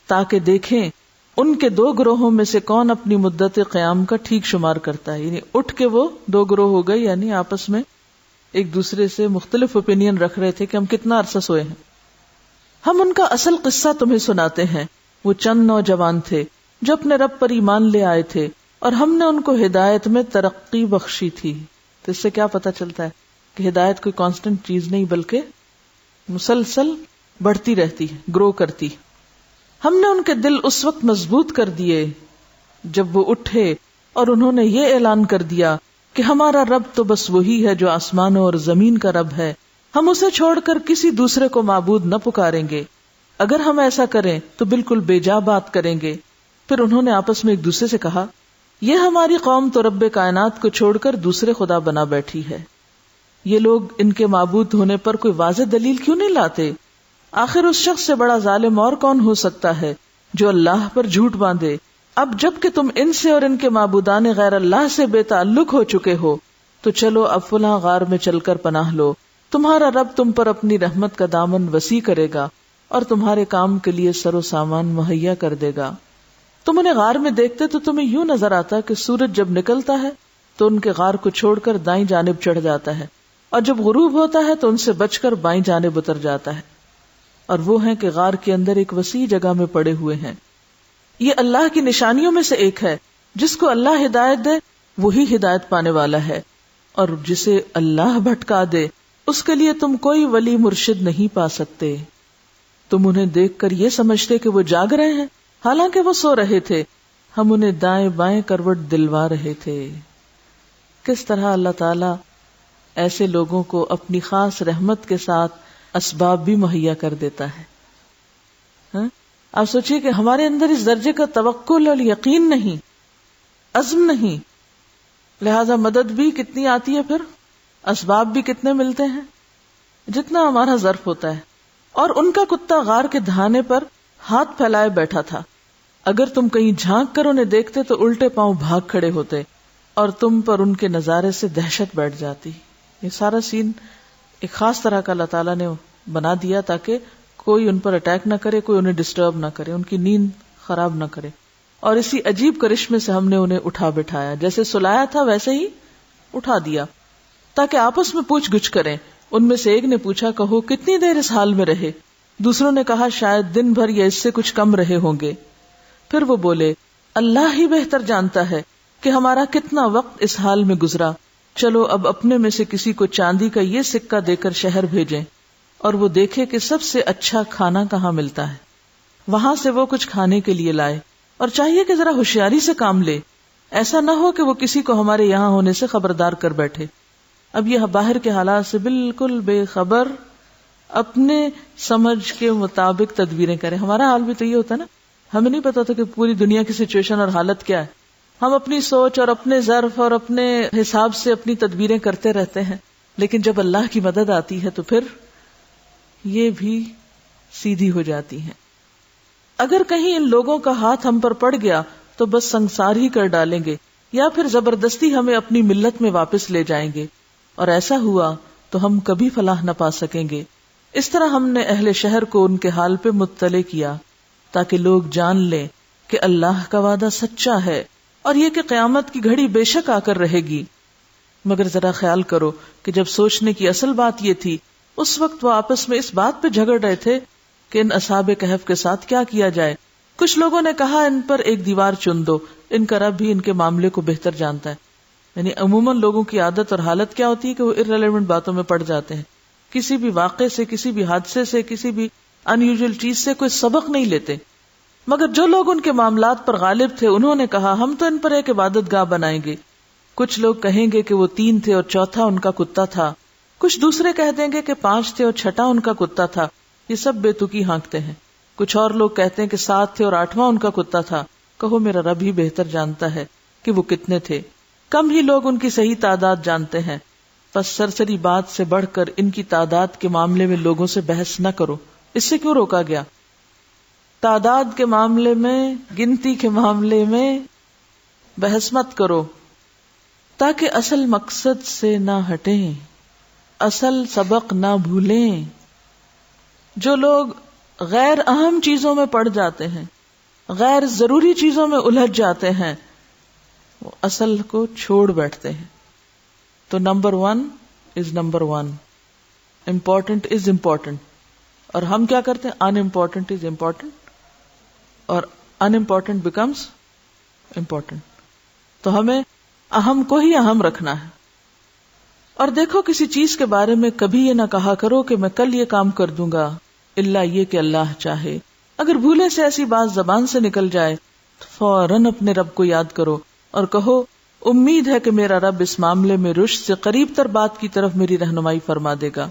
تاکہ دیکھیں ان کے 2 گروہوں میں سے کون اپنی مدت قیام کا ٹھیک شمار کرتا ہے. یعنی اٹھ کے وہ 2 گروہ ہو گئے، یعنی آپس میں ایک دوسرے سے مختلف اوپینین رکھ رہے تھے کہ ہم کتنا عرصہ سوئے ہیں. ہم ان کا اصل قصہ تمہیں سناتے ہیں. وہ چند نوجوان تھے جو اپنے رب پر ایمان لے آئے تھے اور ہم نے ان کو ہدایت میں ترقی بخشی تھی. تو اس سے کیا پتہ چلتا ہے کہ ہدایت کوئی کانسٹنٹ چیز نہیں بلکہ مسلسل بڑھتی رہتی، گرو کرتی. ہم نے ان کے دل اس وقت مضبوط کر دیے جب وہ اٹھے اور انہوں نے یہ اعلان کر دیا کہ ہمارا رب تو بس وہی ہے جو آسمانوں اور زمین کا رب ہے، ہم اسے چھوڑ کر کسی دوسرے کو معبود نہ پکاریں گے. اگر ہم ایسا کریں تو بالکل بے جا بات کریں گے. پھر انہوں نے آپس میں ایک دوسرے سے کہا، یہ ہماری قوم تو رب کائنات کو چھوڑ کر دوسرے خدا بنا بیٹھی ہے. یہ لوگ ان کے معبود ہونے پر کوئی واضح دلیل کیوں نہیں لاتے؟ آخر اس شخص سے بڑا ظالم اور کون ہو سکتا ہے جو اللہ پر جھوٹ باندھے؟ اب جب کہ تم ان سے اور ان کے معبودان غیر اللہ سے بے تعلق ہو چکے ہو تو چلو اب فلاں غار میں چل کر پناہ لو. تمہارا رب تم پر اپنی رحمت کا دامن وسیع کرے گا اور تمہارے کام کے لیے سر و سامان مہیا کر دے گا. تم انہیں غار میں دیکھتے تو تمہیں یوں نظر آتا کہ سورج جب نکلتا ہے تو ان کے غار کو چھوڑ کر دائیں جانب چڑھ جاتا ہے اور جب غروب ہوتا ہے تو ان سے بچ کر بائیں جانب اتر جاتا ہے. اور وہ ہیں کہ غار کے اندر ایک وسیع جگہ میں پڑے ہوئے ہیں. یہ اللہ کی نشانیوں میں سے ایک ہے. جس کو اللہ ہدایت دے وہی ہدایت پانے والا ہے، اور جسے اللہ بھٹکا دے اس کے لیے تم کوئی ولی مرشد نہیں پا سکتے. تم انہیں دیکھ کر یہ سمجھتے کہ وہ جاگ رہے ہیں حالانکہ وہ سو رہے تھے. ہم انہیں دائیں بائیں کروٹ دلوا رہے تھے. کس طرح اللہ تعالی ایسے لوگوں کو اپنی خاص رحمت کے ساتھ اسباب بھی مہیا کر دیتا ہے. آپ سوچئے کہ ہمارے اندر اس درجے کا توکل اور یقین نہیں، عزم نہیں، لہذا مدد بھی کتنی آتی ہے، پھر اسباب بھی کتنے ملتے ہیں جتنا ہمارا ظرف ہوتا ہے. اور ان کا کتا غار کے دہانے پر ہاتھ پھیلائے بیٹھا تھا. اگر تم کہیں جھانک کر انہیں دیکھتے تو الٹے پاؤں بھاگ کھڑے ہوتے اور تم پر ان کے نظارے سے دہشت بیٹھ جاتی. یہ سارا سین ایک خاص طرح کا اللہ تعالیٰ نے بنا دیا تاکہ کوئی ان پر اٹیک نہ کرے، کوئی انہیں ڈسٹرب نہ کرے، ان کی نیند خراب نہ کرے. اور اسی عجیب کرشمے سے ہم نے انہیں اٹھا بٹھایا، جیسے سلایا تھا ویسے ہی اٹھا دیا تاکہ آپس میں پوچھ گچھ کریں. ان میں سے ایک نے پوچھا، کہو کتنی دیر اس حال میں رہے؟ دوسروں نے کہا شاید دن بھر یا اس سے کچھ کم رہے ہوں گے. پھر وہ بولے، اللہ ہی بہتر جانتا ہے کہ ہمارا کتنا وقت اس حال میں گزرا. چلو اب اپنے میں سے کسی کو چاندی کا یہ سکہ دے کر شہر بھیجیں اور وہ دیکھے کہ سب سے اچھا کھانا کہاں ملتا ہے، وہاں سے وہ کچھ کھانے کے لیے لائے. اور چاہیے کہ ذرا ہوشیاری سے کام لے، ایسا نہ ہو کہ وہ کسی کو ہمارے یہاں ہونے سے خبردار کر بیٹھے. اب یہ باہر کے حالات سے بالکل بے خبر اپنے سمجھ کے مطابق تدبیریں کریں. ہمارا حال بھی تو یہ ہوتا ہے نا، ہمیں نہیں پتا تھا کہ پوری دنیا کی سچویشن اور حالت کیا ہے. ہم اپنی سوچ اور اپنے ظرف اور اپنے حساب سے اپنی تدبیریں کرتے رہتے ہیں، لیکن جب اللہ کی مدد آتی ہے تو پھر یہ بھی سیدھی ہو جاتی ہیں. اگر کہیں ان لوگوں کا ہاتھ ہم پر پڑ گیا تو بس سنسار ہی کر ڈالیں گے، یا پھر زبردستی ہمیں اپنی ملت میں واپس لے جائیں گے، اور ایسا ہوا تو ہم کبھی فلاح نہ پا سکیں گے. اس طرح ہم نے اہل شہر کو ان کے حال پہ مطلع کیا تاکہ لوگ جان لیں کہ اللہ کا وعدہ سچا ہے اور یہ کہ قیامت کی گھڑی بے شک آ کر رہے گی. مگر ذرا خیال کرو کہ جب سوچنے کی اصل بات یہ تھی، اس وقت وہ آپس میں اس بات پہ جھگڑ رہے تھے کہ ان اصحاب کہف کے ساتھ کیا کیا جائے. کچھ لوگوں نے کہا ان پر ایک دیوار چن دو، ان کا رب بھی ان کے معاملے کو بہتر جانتا ہے. یعنی عموماً لوگوں کی عادت اور حالت کیا ہوتی ہے کہ وہ ارریلیونٹ باتوں میں پڑ جاتے ہیں، کسی بھی واقعے سے، کسی بھی حادثے سے، کسی بھی ان یوزول چیز سے کوئی سبق نہیں لیتے. مگر جو لوگ ان کے معاملات پر غالب تھے انہوں نے کہا ہم تو ان پر ایک عبادت گاہ بنائیں گے. کچھ لوگ کہیں گے کہ وہ 3 تھے اور چوتھا ان کا کتا تھا، کچھ دوسرے کہہ دیں گے کہ 5 تھے اور چھٹا ان کا کتا تھا. یہ سب بے تکی ہانکتے ہیں. کچھ اور لوگ کہتے ہیں کہ 7 تھے اور 8واں ان کا کتا تھا. کہو میرا رب ہی بہتر جانتا ہے کہ وہ کتنے تھے. کم ہی لوگ ان کی صحیح تعداد جانتے ہیں. پس سرسری بات سے بڑھ کر ان کی تعداد کے معاملے میں لوگوں سے بحث نہ کرو. اس سے کیوں روکا گیا؟ تعداد کے معاملے میں، گنتی کے معاملے میں بحث مت کرو تاکہ اصل مقصد سے نہ ہٹیں، اصل سبق نہ بھولیں. جو لوگ غیر اہم چیزوں میں پڑ جاتے ہیں، غیر ضروری چیزوں میں الجھ جاتے ہیں، وہ اصل کو چھوڑ بیٹھتے ہیں. تو number 1 is number 1، important is important, اور ہم کیا کرتے ہیں؟ ان امپورٹنٹ از امپورٹنٹ، اور ان امپورٹنٹ بیکمز امپورٹنٹ. تو ہمیں اہم کو ہی اہم رکھنا ہے. اور دیکھو کسی چیز کے بارے میں کبھی یہ نہ کہا کرو کہ میں کل یہ کام کر دوں گا، الا یہ کہ اللہ چاہے. اگر بھولے سے ایسی بات زبان سے نکل جائے تو فوراً اپنے رب کو یاد کرو اور کہو امید ہے کہ میرا رب اس معاملے میں رشد سے قریب تر بات کی طرف میری رہنمائی فرما دے گا.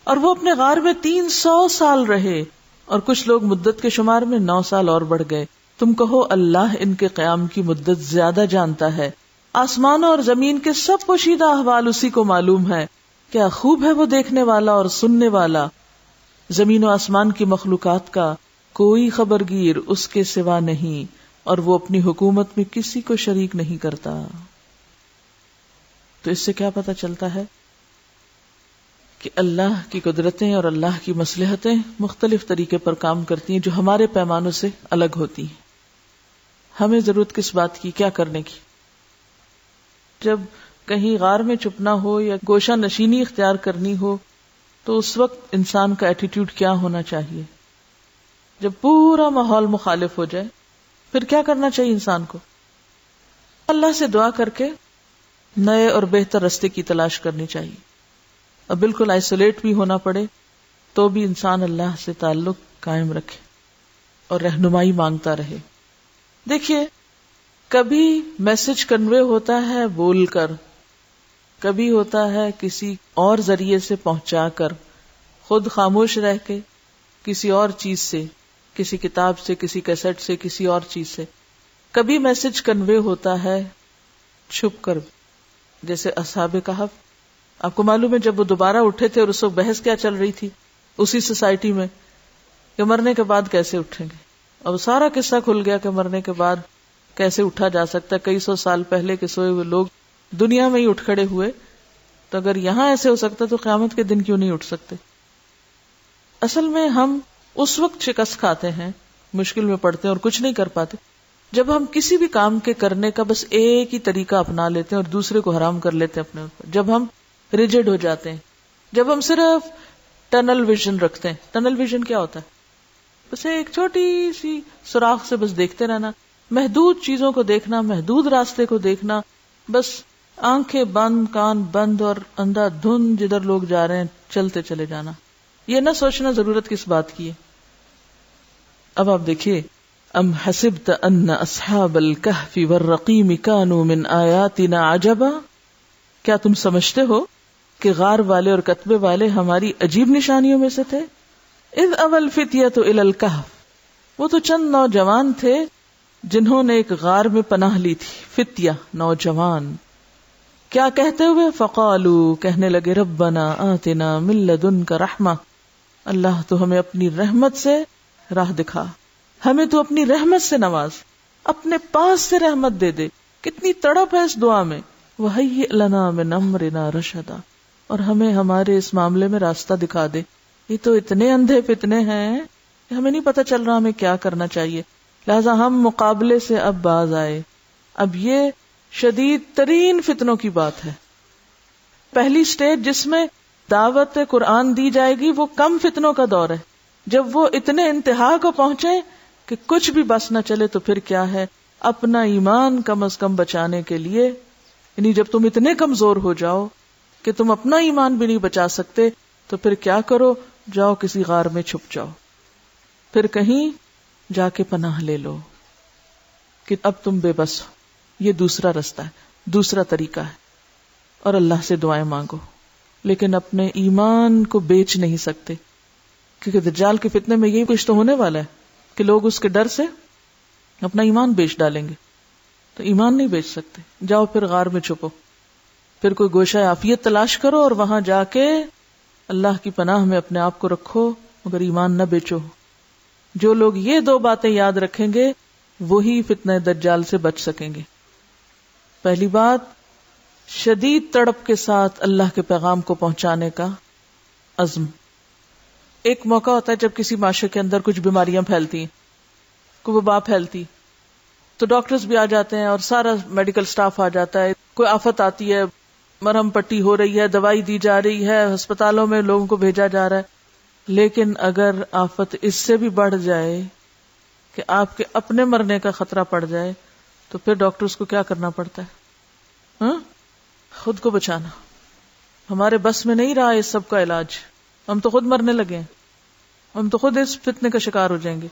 اور وہ اپنے غار میں 300 سال رہے، اور کچھ لوگ مدت کے شمار میں 9 سال اور بڑھ گئے. تم کہو اللہ ان کے قیام کی مدت زیادہ جانتا ہے. آسمانوں اور زمین کے سب پوشیدہ احوال اسی کو معلوم ہے. کیا خوب ہے وہ دیکھنے والا اور سننے والا. زمین و آسمان کی مخلوقات کا کوئی خبرگیر اس کے سوا نہیں، اور وہ اپنی حکومت میں کسی کو شریک نہیں کرتا. تو اس سے کیا پتہ چلتا ہے کہ اللہ کی قدرتیں اور اللہ کی مصلحتیں مختلف طریقے پر کام کرتی ہیں جو ہمارے پیمانوں سے الگ ہوتی ہیں. ہمیں ضرورت کس بات کی، کیا کرنے کی؟ جب کہیں غار میں چھپنا ہو یا گوشہ نشینی اختیار کرنی ہو تو اس وقت انسان کا ایٹیٹیوڈ کیا ہونا چاہیے؟ جب پورا ماحول مخالف ہو جائے پھر کیا کرنا چاہیے انسان کو؟ اللہ سے دعا کر کے نئے اور بہتر راستے کی تلاش کرنی چاہیے. اور بالکل آئسولیٹ بھی ہونا پڑے تو بھی انسان اللہ سے تعلق قائم رکھے اور رہنمائی مانگتا رہے. دیکھیے، کبھی میسج کنوے ہوتا ہے بول کر، کبھی ہوتا ہے کسی اور ذریعے سے پہنچا کر، خود خاموش رہ کے، کسی اور چیز سے، کسی کتاب سے، کسی کیسٹ سے، کسی اور چیز سے. کبھی میسج کنوے ہوتا ہے چھپ کر، جیسے اصحاب کہف. آپ کو معلوم ہے جب وہ دوبارہ اٹھے تھے اور اس وقت بحث کیا چل رہی تھی اسی سوسائٹی میں کہ مرنے کے بعد کیسے اٹھیں گے. اب سارا قصہ کھل گیا کہ مرنے کے بعد کیسے اٹھا جا سکتا ہے. کئی سو سال پہلے کے سوئے ہوئے لوگ دنیا میں ہی اٹھ کھڑے ہوئے، تو اگر یہاں ایسے ہو سکتا تو قیامت کے دن کیوں نہیں اٹھ سکتے؟ اصل میں ہم اس وقت شکست کھاتے ہیں، مشکل میں پڑتے ہیں اور کچھ نہیں کر پاتے جب ہم کسی بھی کام کے کرنے کا بس ایک ہی طریقہ اپنا لیتے ہیں اور دوسرے کو حرام کر لیتے ہیں اپنے اوپر. جب ہم ریجڈ ہو جاتے ہیں، جب ہم صرف ٹنل ویژن رکھتے ہیں. ٹنل ویژن کیا ہوتا ہے؟ بس ایک چھوٹی سی سوراخ سے بس دیکھتے رہنا، محدود چیزوں کو دیکھنا، محدود راستے کو دیکھنا، بس آنکھیں بند، کان بند اور اندھا دھند جدھر لوگ جا رہے ہیں چلتے چلے جانا. یہ نہ سوچنا ضرورت کس بات کی ہے. اب آپ دیکھیے، ام حسبت ان اصحاب الکہف والرقیم کانوا من آیاتنا عجبا، کیا تم سمجھتے ہو کہ غار والے اور کتبے والے ہماری عجیب نشانیوں میں سے تھے؟ اذ اوى الفتیۃ الی الکہف، وہ تو چند نوجوان تھے جنہوں نے ایک غار میں پناہ لی تھی. فتیہ، نوجوان. کیا کہتے ہوئے؟ فقالوا، کہنے لگے، ربنا آتنا من لدنک رحمہ، اللہ تو ہمیں اپنی رحمت سے راہ دکھا، ہمیں تو اپنی رحمت سے نواز، اپنے پاس سے رحمت دے دے. کتنی تڑپ ہے اس دعا میں. وہیئ لنا من امرنا رشدا، اور ہمیں ہمارے اس معاملے میں راستہ دکھا دے. یہ تو اتنے اندھے فتنے ہیں کہ ہمیں نہیں پتہ چل رہا ہمیں کیا کرنا چاہیے، لہذا ہم مقابلے سے اب باز آئے. اب یہ شدید ترین فتنوں کی بات ہے. پہلی سٹیج جس میں دعوت قرآن دی جائے گی وہ کم فتنوں کا دور ہے. جب وہ اتنے انتہا کو پہنچے کہ کچھ بھی بس نہ چلے تو پھر کیا ہے، اپنا ایمان کم از کم بچانے کے لیے، یعنی جب تم اتنے کمزور ہو جاؤ کہ تم اپنا ایمان بھی نہیں بچا سکتے تو پھر کیا کرو، جاؤ کسی غار میں چھپ جاؤ، پھر کہیں جا کے پناہ لے لو کہ اب تم بے بس ہو. یہ دوسرا رستہ ہے، دوسرا طریقہ ہے. اور اللہ سے دعائیں مانگو، لیکن اپنے ایمان کو بیچ نہیں سکتے، کیونکہ دجال کے فتنے میں یہی کچھ تو ہونے والا ہے کہ لوگ اس کے ڈر سے اپنا ایمان بیچ ڈالیں گے. تو ایمان نہیں بیچ سکتے. جاؤ پھر غار میں چھپو، پھر کوئی گوشہ عافیت تلاش کرو اور وہاں جا کے اللہ کی پناہ میں اپنے آپ کو رکھو، مگر ایمان نہ بیچو. جو لوگ یہ دو باتیں یاد رکھیں گے وہی فتنہ دجال سے بچ سکیں گے. پہلی بات، شدید تڑپ کے ساتھ اللہ کے پیغام کو پہنچانے کا عزم. ایک موقع ہوتا ہے جب کسی معاشرے کے اندر کچھ بیماریاں پھیلتی ہیں کہ وہ باپ ہیلتھی، تو ڈاکٹرز بھی آ جاتے ہیں اور سارا میڈیکل سٹاف آ جاتا ہے، کوئی آفت آتی ہے، مرہم پٹی ہو رہی ہے، دوائی دی جا رہی ہے، ہسپتالوں میں لوگوں کو بھیجا جا رہا ہے، لیکن اگر آفت اس سے بھی بڑھ جائے کہ آپ کے اپنے مرنے کا خطرہ پڑ جائے تو پھر ڈاکٹرز کو کیا کرنا پڑتا ہے؟ خود کو بچانا. ہمارے بس میں نہیں رہا اس سب کا علاج، ہم تو خود مرنے لگے ہیں، ہم تو خود اس فتنے کا شکار ہو جائیں گے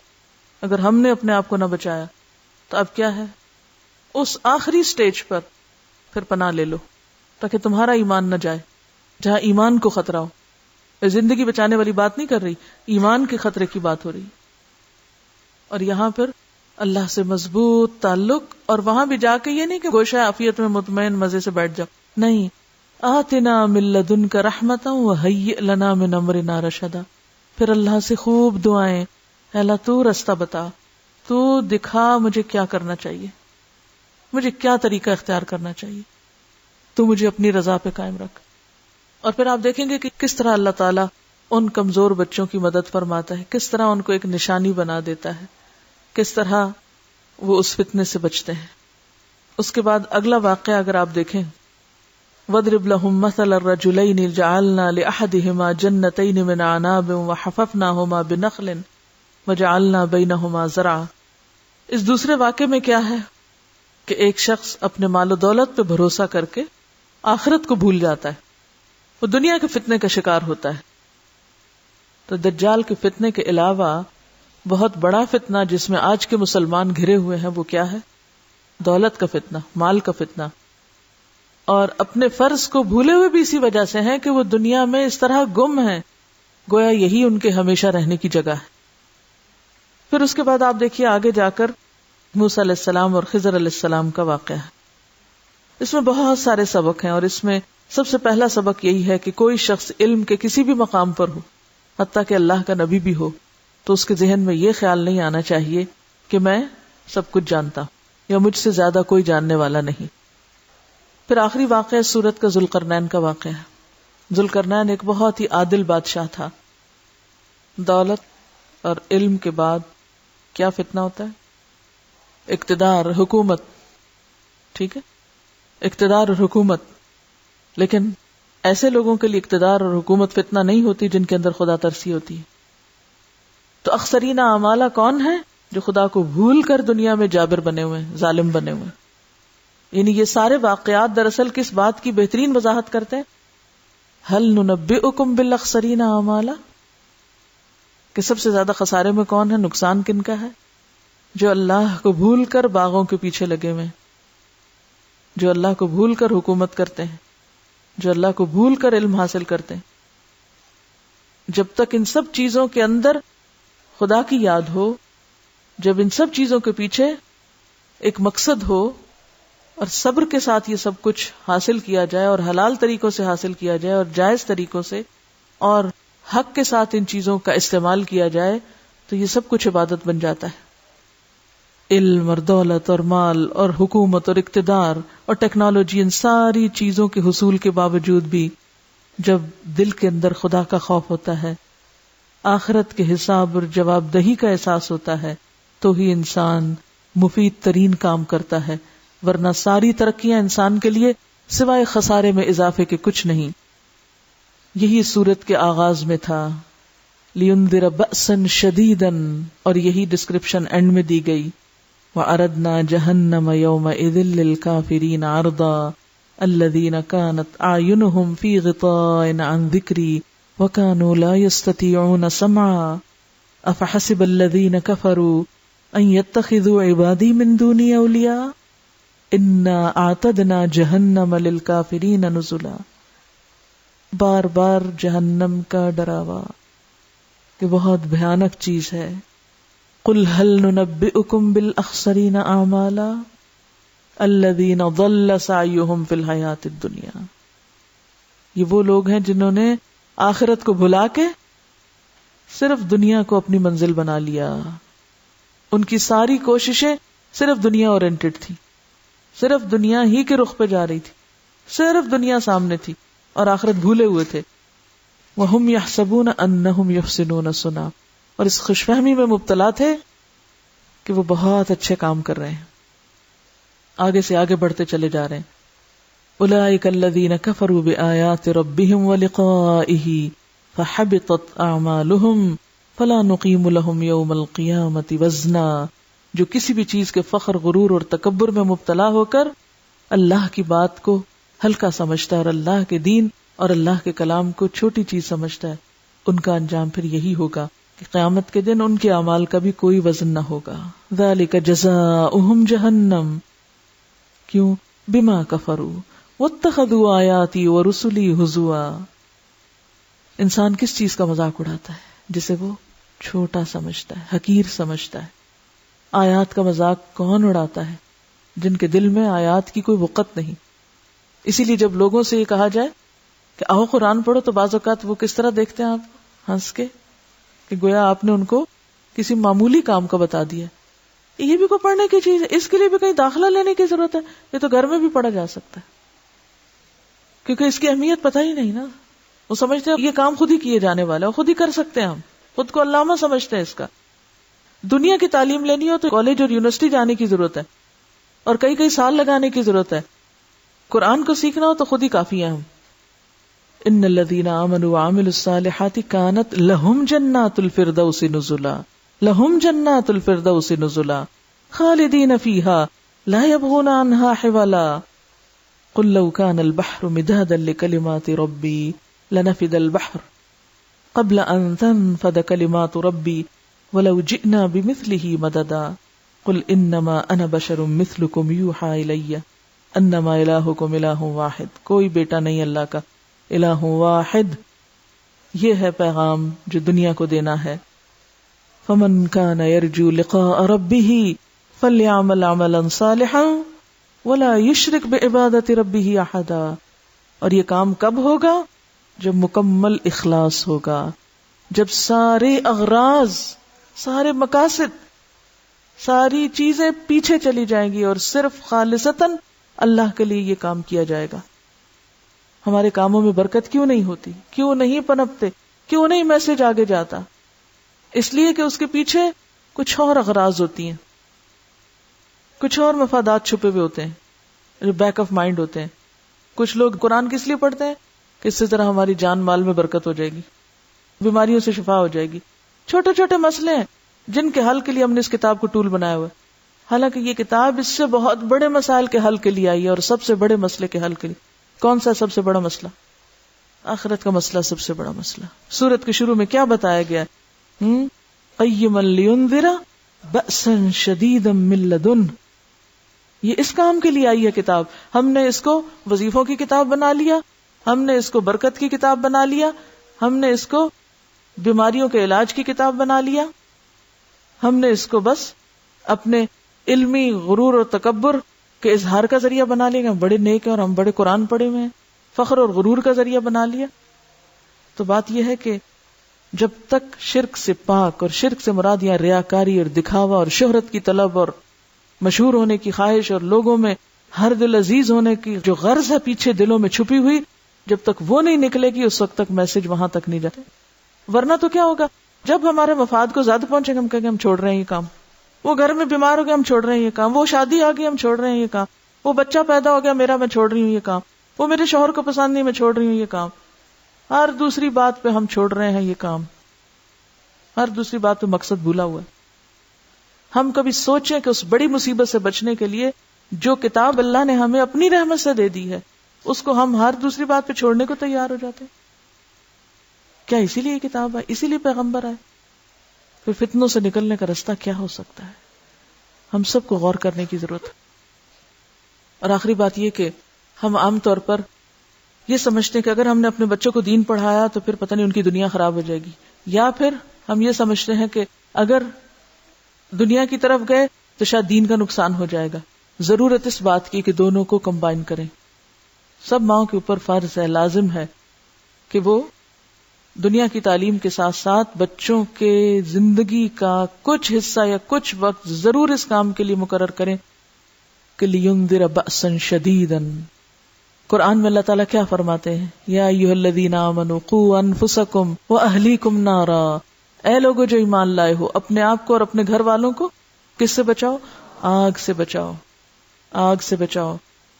اگر ہم نے اپنے آپ کو نہ بچایا. تو اب کیا ہے؟ اس آخری سٹیج پر پھر پناہ لے لو تاکہ تمہارا ایمان نہ جائے، جہاں ایمان کو خطرہ ہو. زندگی بچانے والی بات نہیں کر رہی، ایمان کے خطرے کی بات ہو رہی. اور یہاں پھر اللہ سے مضبوط تعلق، اور وہاں بھی جا کے یہ نہیں کہ گوشہ عافیت میں مطمئن مزے سے بیٹھ جاؤ، نہیں، آتنا من لدنک رحمتا وہیئ لنا من امرنا رشدا. پھر اللہ سے خوب دعائیں، اے اللہ تو رستہ بتا، تو دکھا مجھے کیا کرنا چاہیے، مجھے کیا طریقہ اختیار کرنا چاہیے، تو مجھے اپنی رضا پہ قائم رکھ. اور پھر آپ دیکھیں گے کہ کس طرح اللہ تعالیٰ ان کمزور بچوں کی مدد فرماتا ہے، کس طرح ان کو ایک نشانی بنا دیتا ہے، کس طرح وہ اس فتنے سے بچتے ہیں. اس کے بعد اگلا واقعہ اگر آپ دیکھیں، وَاضْرِبْ لَهُم مَثَلَ الرَّجُلَيْنِ جَعَلْنَا لِأَحَدِهِمَا جَنَّتَيْنِ مِنْ أَعْنَابٍ وَحَفَفْنَاهُمَا بِنَخْلٍ وَجَعَلْنَا بَيْنَهُمَا زَرْعًا. اس دوسرے واقعے میں کیا ہے کہ ایک شخص اپنے مال و دولت پہ بھروسہ کر کے آخرت کو بھول جاتا ہے، وہ دنیا کے فتنے کا شکار ہوتا ہے. تو دجال کے فتنے کے علاوہ بہت بڑا فتنہ جس میں آج کے مسلمان گھرے ہوئے ہیں وہ کیا ہے؟ دولت کا فتنہ، مال کا فتنہ. اور اپنے فرض کو بھولے ہوئے بھی اسی وجہ سے ہیں کہ وہ دنیا میں اس طرح گم ہیں گویا یہی ان کے ہمیشہ رہنے کی جگہ ہے. پھر اس کے بعد آپ دیکھیے آگے جا کر موسیٰ علیہ السلام اور خضر علیہ السلام کا واقعہ ہے. اس میں بہت سارے سبق ہیں، اور اس میں سب سے پہلا سبق یہی ہے کہ کوئی شخص علم کے کسی بھی مقام پر ہو، حتیٰ کہ اللہ کا نبی بھی ہو، تو اس کے ذہن میں یہ خیال نہیں آنا چاہیے کہ میں سب کچھ جانتا ہوں یا مجھ سے زیادہ کوئی جاننے والا نہیں. پھر آخری واقعہ سورت کا ذوالقرنین کا واقعہ ہے. ذوالقرنین ایک بہت ہی عادل بادشاہ تھا. دولت اور علم کے بعد کیا فتنہ ہوتا ہے؟ اقتدار، حکومت. ٹھیک ہے، اقتدار اور حکومت. لیکن ایسے لوگوں کے لیے اقتدار اور حکومت فتنہ نہیں ہوتی جن کے اندر خدا ترسی ہوتی ہے. تو اخسرین اعمالہ کون ہے؟ جو خدا کو بھول کر دنیا میں جابر بنے ہوئے ہیں، ظالم بنے ہوئے ہیں. یعنی یہ سارے واقعات دراصل کس بات کی بہترین وضاحت کرتے ہیں؟ هل ننبئکم بالاخسرین اعمالا، کہ سب سے زیادہ خسارے میں کون ہے، نقصان کن کا ہے؟ جو اللہ کو بھول کر باغوں کے پیچھے لگے ہوئے ہیں، جو اللہ کو بھول کر حکومت کرتے ہیں، جو اللہ کو بھول کر علم حاصل کرتے ہیں. جب تک ان سب چیزوں کے اندر خدا کی یاد ہو، جب ان سب چیزوں کے پیچھے ایک مقصد ہو اور صبر کے ساتھ یہ سب کچھ حاصل کیا جائے اور حلال طریقوں سے حاصل کیا جائے اور جائز طریقوں سے اور حق کے ساتھ ان چیزوں کا استعمال کیا جائے تو یہ سب کچھ عبادت بن جاتا ہے. علم اور دولت اور مال اور حکومت اور اقتدار اور ٹیکنالوجی، ان ساری چیزوں کے حصول کے باوجود بھی جب دل کے اندر خدا کا خوف ہوتا ہے، آخرت کے حساب اور جواب دہی کا احساس ہوتا ہے، تو ہی انسان مفید ترین کام کرتا ہے. ورنہ ساری ترقیاں انسان کے لیے سوائے خسارے میں اضافے کے کچھ نہیں. یہی سورت کے آغاز میں تھا، لِيُنذِرَ بَأْسًا شَدِيدًا، اور یہی ڈسکرپشن اینڈ میں دی گئی، وَأَرَدْنَا جَهَنَّمَ يَوْمَئِذٍ لِّلْكَافِرِينَ عَرْضًا الَّذِينَ كَانَتْ أَعْيُنُهُمْ فِي غِطَاءٍ عَن ذِكْرِي وَكَانُوا لَا يَسْتَطِيعُونَ سَمْعًا أَفَحَسِبَ الَّذِينَ كَفَرُوا أَن يَتَّخِذُوا عِبَادِي مِن دُونِي أَوْلِيَاءَ إِنَّا أَعْتَدْنَا جَهَنَّمَ لِلْكَافِرِينَ نُزُلًا. بار بار جہنم کا ڈراوا کہ بہت بھیانک چیز ہے. قُلْ هَلْ نُنَبِّئُكُمْ بِالْأَخْسَرِينَ أَعْمَالًا الَّذِينَ ضَلَّ سَعْيُهُمْ فِي الْحَيَاةِ الدُّنْيَا. یہ وہ لوگ ہیں جنہوں نے آخرت کو بھلا کے صرف دنیا کو اپنی منزل بنا لیا. ان کی ساری کوششیں صرف دنیا اورینٹڈ تھی، صرف دنیا ہی کے رخ پہ جا رہی تھی، صرف دنیا سامنے تھی اور آخرت بھولے ہوئے تھے. وَهُمْ يَحْسَبُونَ أَنَّهُمْ يُحْسِنُونَ صُنْعًا، اور اس خوش فہمی میں مبتلا تھے کہ وہ بہت اچھے کام کر رہے ہیں، آگے سے آگے بڑھتے چلے جا رہے ہیں. اولئک الذین کفروا بآیات ربہم ولقائہ فحبطت اعمالہم فلا نقیم لہم یوم القیامۃ وزنا. جو کسی بھی چیز کے فخر، غرور اور تکبر میں مبتلا ہو کر اللہ کی بات کو ہلکا سمجھتا ہے اور اللہ کے دین اور اللہ کے کلام کو چھوٹی چیز سمجھتا ہے، ان کا انجام پھر یہی ہوگا کہ قیامت کے دن ان کے اعمال کا بھی کوئی وزن نہ ہوگا. ذالک جزاؤہم جہنم. کیوں؟ بما کفروا واتخذوا آیاتی ورسلی ہزوا. انسان کس چیز کا مذاق اڑاتا ہے؟ جسے وہ چھوٹا سمجھتا ہے، حقیر سمجھتا ہے. آیات کا مذاق کون اڑاتا ہے؟ جن کے دل میں آیات کی کوئی وقت نہیں. اسی لیے جب لوگوں سے یہ کہا جائے کہ آؤ قرآن پڑھو تو بعض اوقات وہ کس طرح دیکھتے ہیں آپ، ہنس کے، کہ گویا آپ نے ان کو کسی معمولی کام کا بتا دیا. یہ بھی کوئی پڑھنے کی چیز ہے، اس کے لیے بھی کہیں داخلہ لینے کی ضرورت ہے، یہ تو گھر میں بھی پڑھا جا سکتا ہے. کیونکہ اس کی اہمیت پتہ ہی نہیں نا. وہ سمجھتے ہیں یہ کام خود ہی کیے جانے والا ہے، خود ہی کر سکتے ہیں، ہم خود کو علامہ سمجھتے ہیں اس کا. دنیا کی تعلیم لینی ہو تو کالج اور یونیورسٹی جانے کی ضرورت ہے اور کئی سال لگانے کی ضرورت ہے. قرآن کو سیکھنا ہو تو خود ہی کافی ہے ہم. ان الذین آمنوا وعملوا الصالحات کانت لہم جنات الفردوس نزلا، لہم جنات الفردوس نزلا خالدین فیہا لا یبغون عنہا حولا. قل لو کان البحر مدادا لکلمات ربی لنفد البحر قبل ان تنفد کلمات ربی ولو جئنا بمثلہ مددا. قل انما انا بشر مثلکم یوحی الی انما الہکم الہ واحد. کوئی بیٹا نہیں اللہ کا، الہ واحد. یہ ہے پیغام جو دنیا کو دینا ہے. فمن کان یرجو لقاء ربہ فلیعمل عملا صالحا ولا یشرک بعبادۃ ربہ احدا. اور یہ کام کب ہوگا؟ جب مکمل اخلاص ہوگا، جب سارے اغراض، سارے مقاصد، ساری چیزیں پیچھے چلی جائیں گی اور صرف خالصتاً اللہ کے لیے یہ کام کیا جائے گا. ہمارے کاموں میں برکت کیوں نہیں ہوتی؟ کیوں نہیں پنپتے؟ کیوں نہیں میسج آگے جاتا؟ اس لیے کہ اس کے پیچھے کچھ اور اغراض ہوتی ہیں، کچھ اور مفادات چھپے ہوئے ہوتے ہیں، بیک آف مائنڈ ہوتے ہیں. کچھ لوگ قرآن کس لیے پڑھتے ہیں کہ اس سے ذرا ہماری جان مال میں برکت ہو جائے گی، بیماریوں سے شفا ہو جائے گی. چھوٹے چھوٹے مسئلے ہیں جن کے حل کے لیے ہم نے اس کتاب کو ٹول بنایا ہوا ہے. حالانکہ یہ کتاب اس سے بہت بڑے مسائل کے حل کے لیے آئی ہے، اور سب سے بڑے مسئلے کے حل کے لیے. کون سا سب سے بڑا مسئلہ؟ آخرت کا مسئلہ سب سے بڑا مسئلہ. سورت کے شروع میں کیا بتایا گیا؟ قیما لینذر بأسا شدیدا من لدن. یہ اس کام کے لیے آئی ہے کتاب. ہم نے اس کو وظیفوں کی کتاب بنا لیا، ہم نے اس کو برکت کی کتاب بنا لیا، ہم نے اس کو بیماریوں کے علاج کی کتاب بنا لیا، ہم نے اس کو بس اپنے علمی غرور اور تکبر کے اظہار کا ذریعہ بنا لیا کہ ہم بڑے نیک ہیں اور ہم بڑے قرآن پڑھے ہوئے ہیں، فخر اور غرور کا ذریعہ بنا لیا. تو بات یہ ہے کہ جب تک شرک سے پاک، اور شرک سے مراد یہاں ریاکاری اور دکھاوا اور شہرت کی طلب اور مشہور ہونے کی خواہش اور لوگوں میں ہر دل عزیز ہونے کی جو غرض ہے پیچھے دلوں میں چھپی ہوئی، جب تک وہ نہیں نکلے گی اس وقت تک میسج وہاں تک نہیں جاتے. ورنہ تو کیا ہوگا؟ جب ہمارے مفاد کو زیادہ پہنچے گا ہم کہیں گے ہم چھوڑ رہے ہیں یہ کام. وہ گھر میں بیمار ہو گیا ہم چھوڑ رہے ہیں یہ کام. وہ شادی آ گئی ہم چھوڑ رہے ہیں یہ کام. وہ بچہ پیدا ہو گیا میرا، میں چھوڑ رہی ہوں یہ کام. وہ میرے شوہر کو پسند نہیں، میں چھوڑ رہی ہوں یہ کام. ہر دوسری بات پہ ہم چھوڑ رہے ہیں یہ کام، ہر دوسری بات پہ مقصد بھولا ہوا ہے. ہم کبھی سوچیں کہ اس بڑی مصیبت سے بچنے کے لیے جو کتاب اللہ نے ہمیں اپنی رحمت سے دے دی ہے اس کو ہم ہر دوسری بات پہ چھوڑنے کو تیار ہو جاتے ہیں. کیا اسی لیے کتاب ہے؟ اسی لیے پیغمبر ہے؟ پھر فتنوں سے نکلنے کا راستہ کیا ہو سکتا ہے؟ ہم سب کو غور کرنے کی ضرورت ہے. اور آخری بات یہ کہ ہم عام طور پر یہ سمجھتے ہیں کہ اگر ہم نے اپنے بچوں کو دین پڑھایا تو پھر پتہ نہیں ان کی دنیا خراب ہو جائے گی، یا پھر ہم یہ سمجھتے ہیں کہ اگر دنیا کی طرف گئے تو شاید دین کا نقصان ہو جائے گا. ضرورت اس بات کی کہ دونوں کو کمبائن کریں. سب ماؤں کے اوپر فرض ہے، لازم ہے کہ وہ دنیا کی تعلیم کے ساتھ ساتھ بچوں کے زندگی کا کچھ حصہ یا کچھ وقت ضرور اس کام کے لیے مقرر کریں کہ لِيُنذِرَ بَأْسًا شَدِيدًا. قرآن میں اللہ تعالیٰ کیا فرماتے ہیں؟ یا ایھا الذین آمنوا قوا انفسکم واہلیکم نارا. اے لوگو جو ایمان لائے ہو، اپنے آپ کو اور اپنے گھر والوں کو کس سے بچاؤ؟ آگ سے بچاؤ، آگ سے بچاؤ.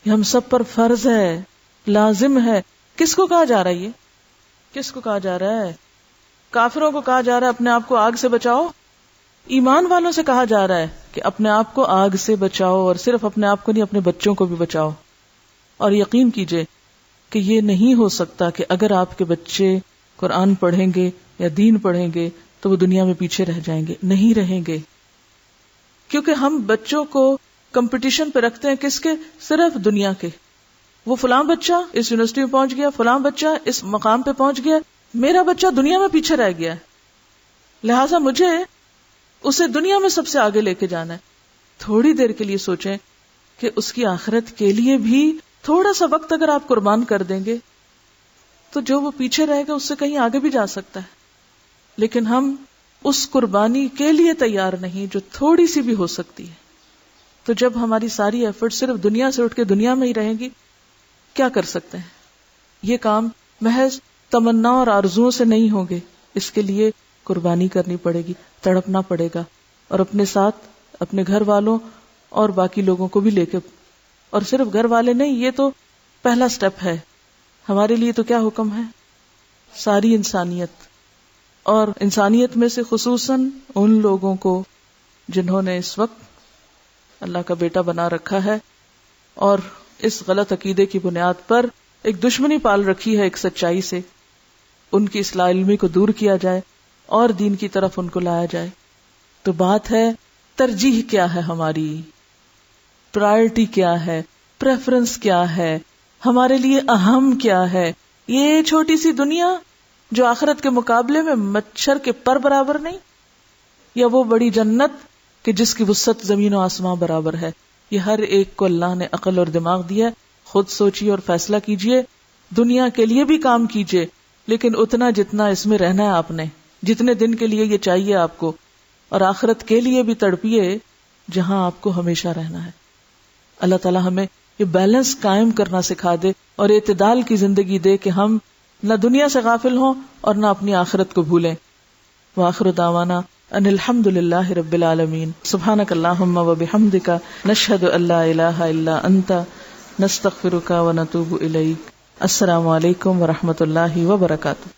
یہ ہم سب پر فرض ہے، لازم ہے. کس کو کہا جا رہا ہے؟ یہ کس کو کہا جا رہا ہے؟ کافروں کو کہا جا رہا ہے اپنے آپ کو آگ سے بچاؤ. ایمان والوں سے کہا جا رہا ہے کہ اپنے آپ کو آگ سے بچاؤ، اور صرف اپنے آپ کو نہیں، اپنے بچوں کو بھی بچاؤ. اور یقین کیجئے کہ یہ نہیں ہو سکتا کہ اگر آپ کے بچے قرآن پڑھیں گے یا دین پڑھیں گے تو وہ دنیا میں پیچھے رہ جائیں گے. نہیں رہیں گے، کیونکہ ہم بچوں کو کمپٹیشن پہ رکھتے ہیں. کس کے؟ صرف دنیا کے. وہ فلاں بچہ اس یونیورسٹی میں پہنچ گیا، فلاں بچہ اس مقام پہ پہنچ گیا، میرا بچہ دنیا میں پیچھے رہ گیا، لہٰذا مجھے اسے دنیا میں سب سے آگے لے کے جانا ہے. تھوڑی دیر کے لیے سوچیں کہ اس کی آخرت کے لیے بھی تھوڑا سا وقت اگر آپ قربان کر دیں گے تو جو وہ پیچھے رہے گا اس سے کہیں آگے بھی جا سکتا ہے. لیکن ہم اس قربانی کے لیے تیار نہیں جو تھوڑی سی بھی ہو سکتی ہے. تو جب ہماری ساری ایفرٹ صرف دنیا سے اٹھ کے دنیا میں ہی رہیں گی، کیا کر سکتے ہیں؟ یہ کام محض تمنا اور آرزوؤں سے نہیں ہوں گے. اس کے لیے قربانی کرنی پڑے گی، تڑپنا پڑے گا، اور اپنے ساتھ اپنے گھر والوں اور باقی لوگوں کو بھی لے کے. اور صرف گھر والے نہیں، یہ تو پہلا سٹیپ ہے. ہمارے لیے تو کیا حکم ہے؟ ساری انسانیت، اور انسانیت میں سے خصوصاً ان لوگوں کو جنہوں نے اس وقت اللہ کا بیٹا بنا رکھا ہے اور اس غلط عقیدے کی بنیاد پر ایک دشمنی پال رکھی ہے ایک سچائی سے. ان کی اصلاح علمی کو دور کیا جائے اور دین کی طرف ان کو لایا جائے. تو بات ہے ترجیح کیا ہے، ہماری پرائرٹی کیا ہے، پریفرنس کیا ہے، ہمارے لیے اہم کیا ہے. یہ چھوٹی سی دنیا جو آخرت کے مقابلے میں مچھر کے پر برابر نہیں، یا وہ بڑی جنت کہ جس کی وسعت زمین و آسمان برابر ہے. یہ ہر ایک کو اللہ نے عقل اور دماغ دیا ہے. خود سوچیے اور فیصلہ کیجیے. دنیا کے لیے بھی کام کیجیے، لیکن اتنا جتنا اس میں رہنا ہے آپ نے، جتنے دن کے لیے یہ چاہیے آپ کو. اور آخرت کے لیے بھی تڑپیے جہاں آپ کو ہمیشہ رہنا ہے. اللہ تعالی ہمیں یہ بیلنس قائم کرنا سکھا دے اور اعتدال کی زندگی دے کہ ہم نہ دنیا سے غافل ہوں اور نہ اپنی آخرت کو بھولیں. وآخر دعوانا ان الحمد للہ رب العالمین. سبحانک اللہم و بحمدک، نشہد ان لا الہ الا انت، نستغفرک و نتوب الیک. السلام علیکم و رحمۃ اللہ وبرکاتہ.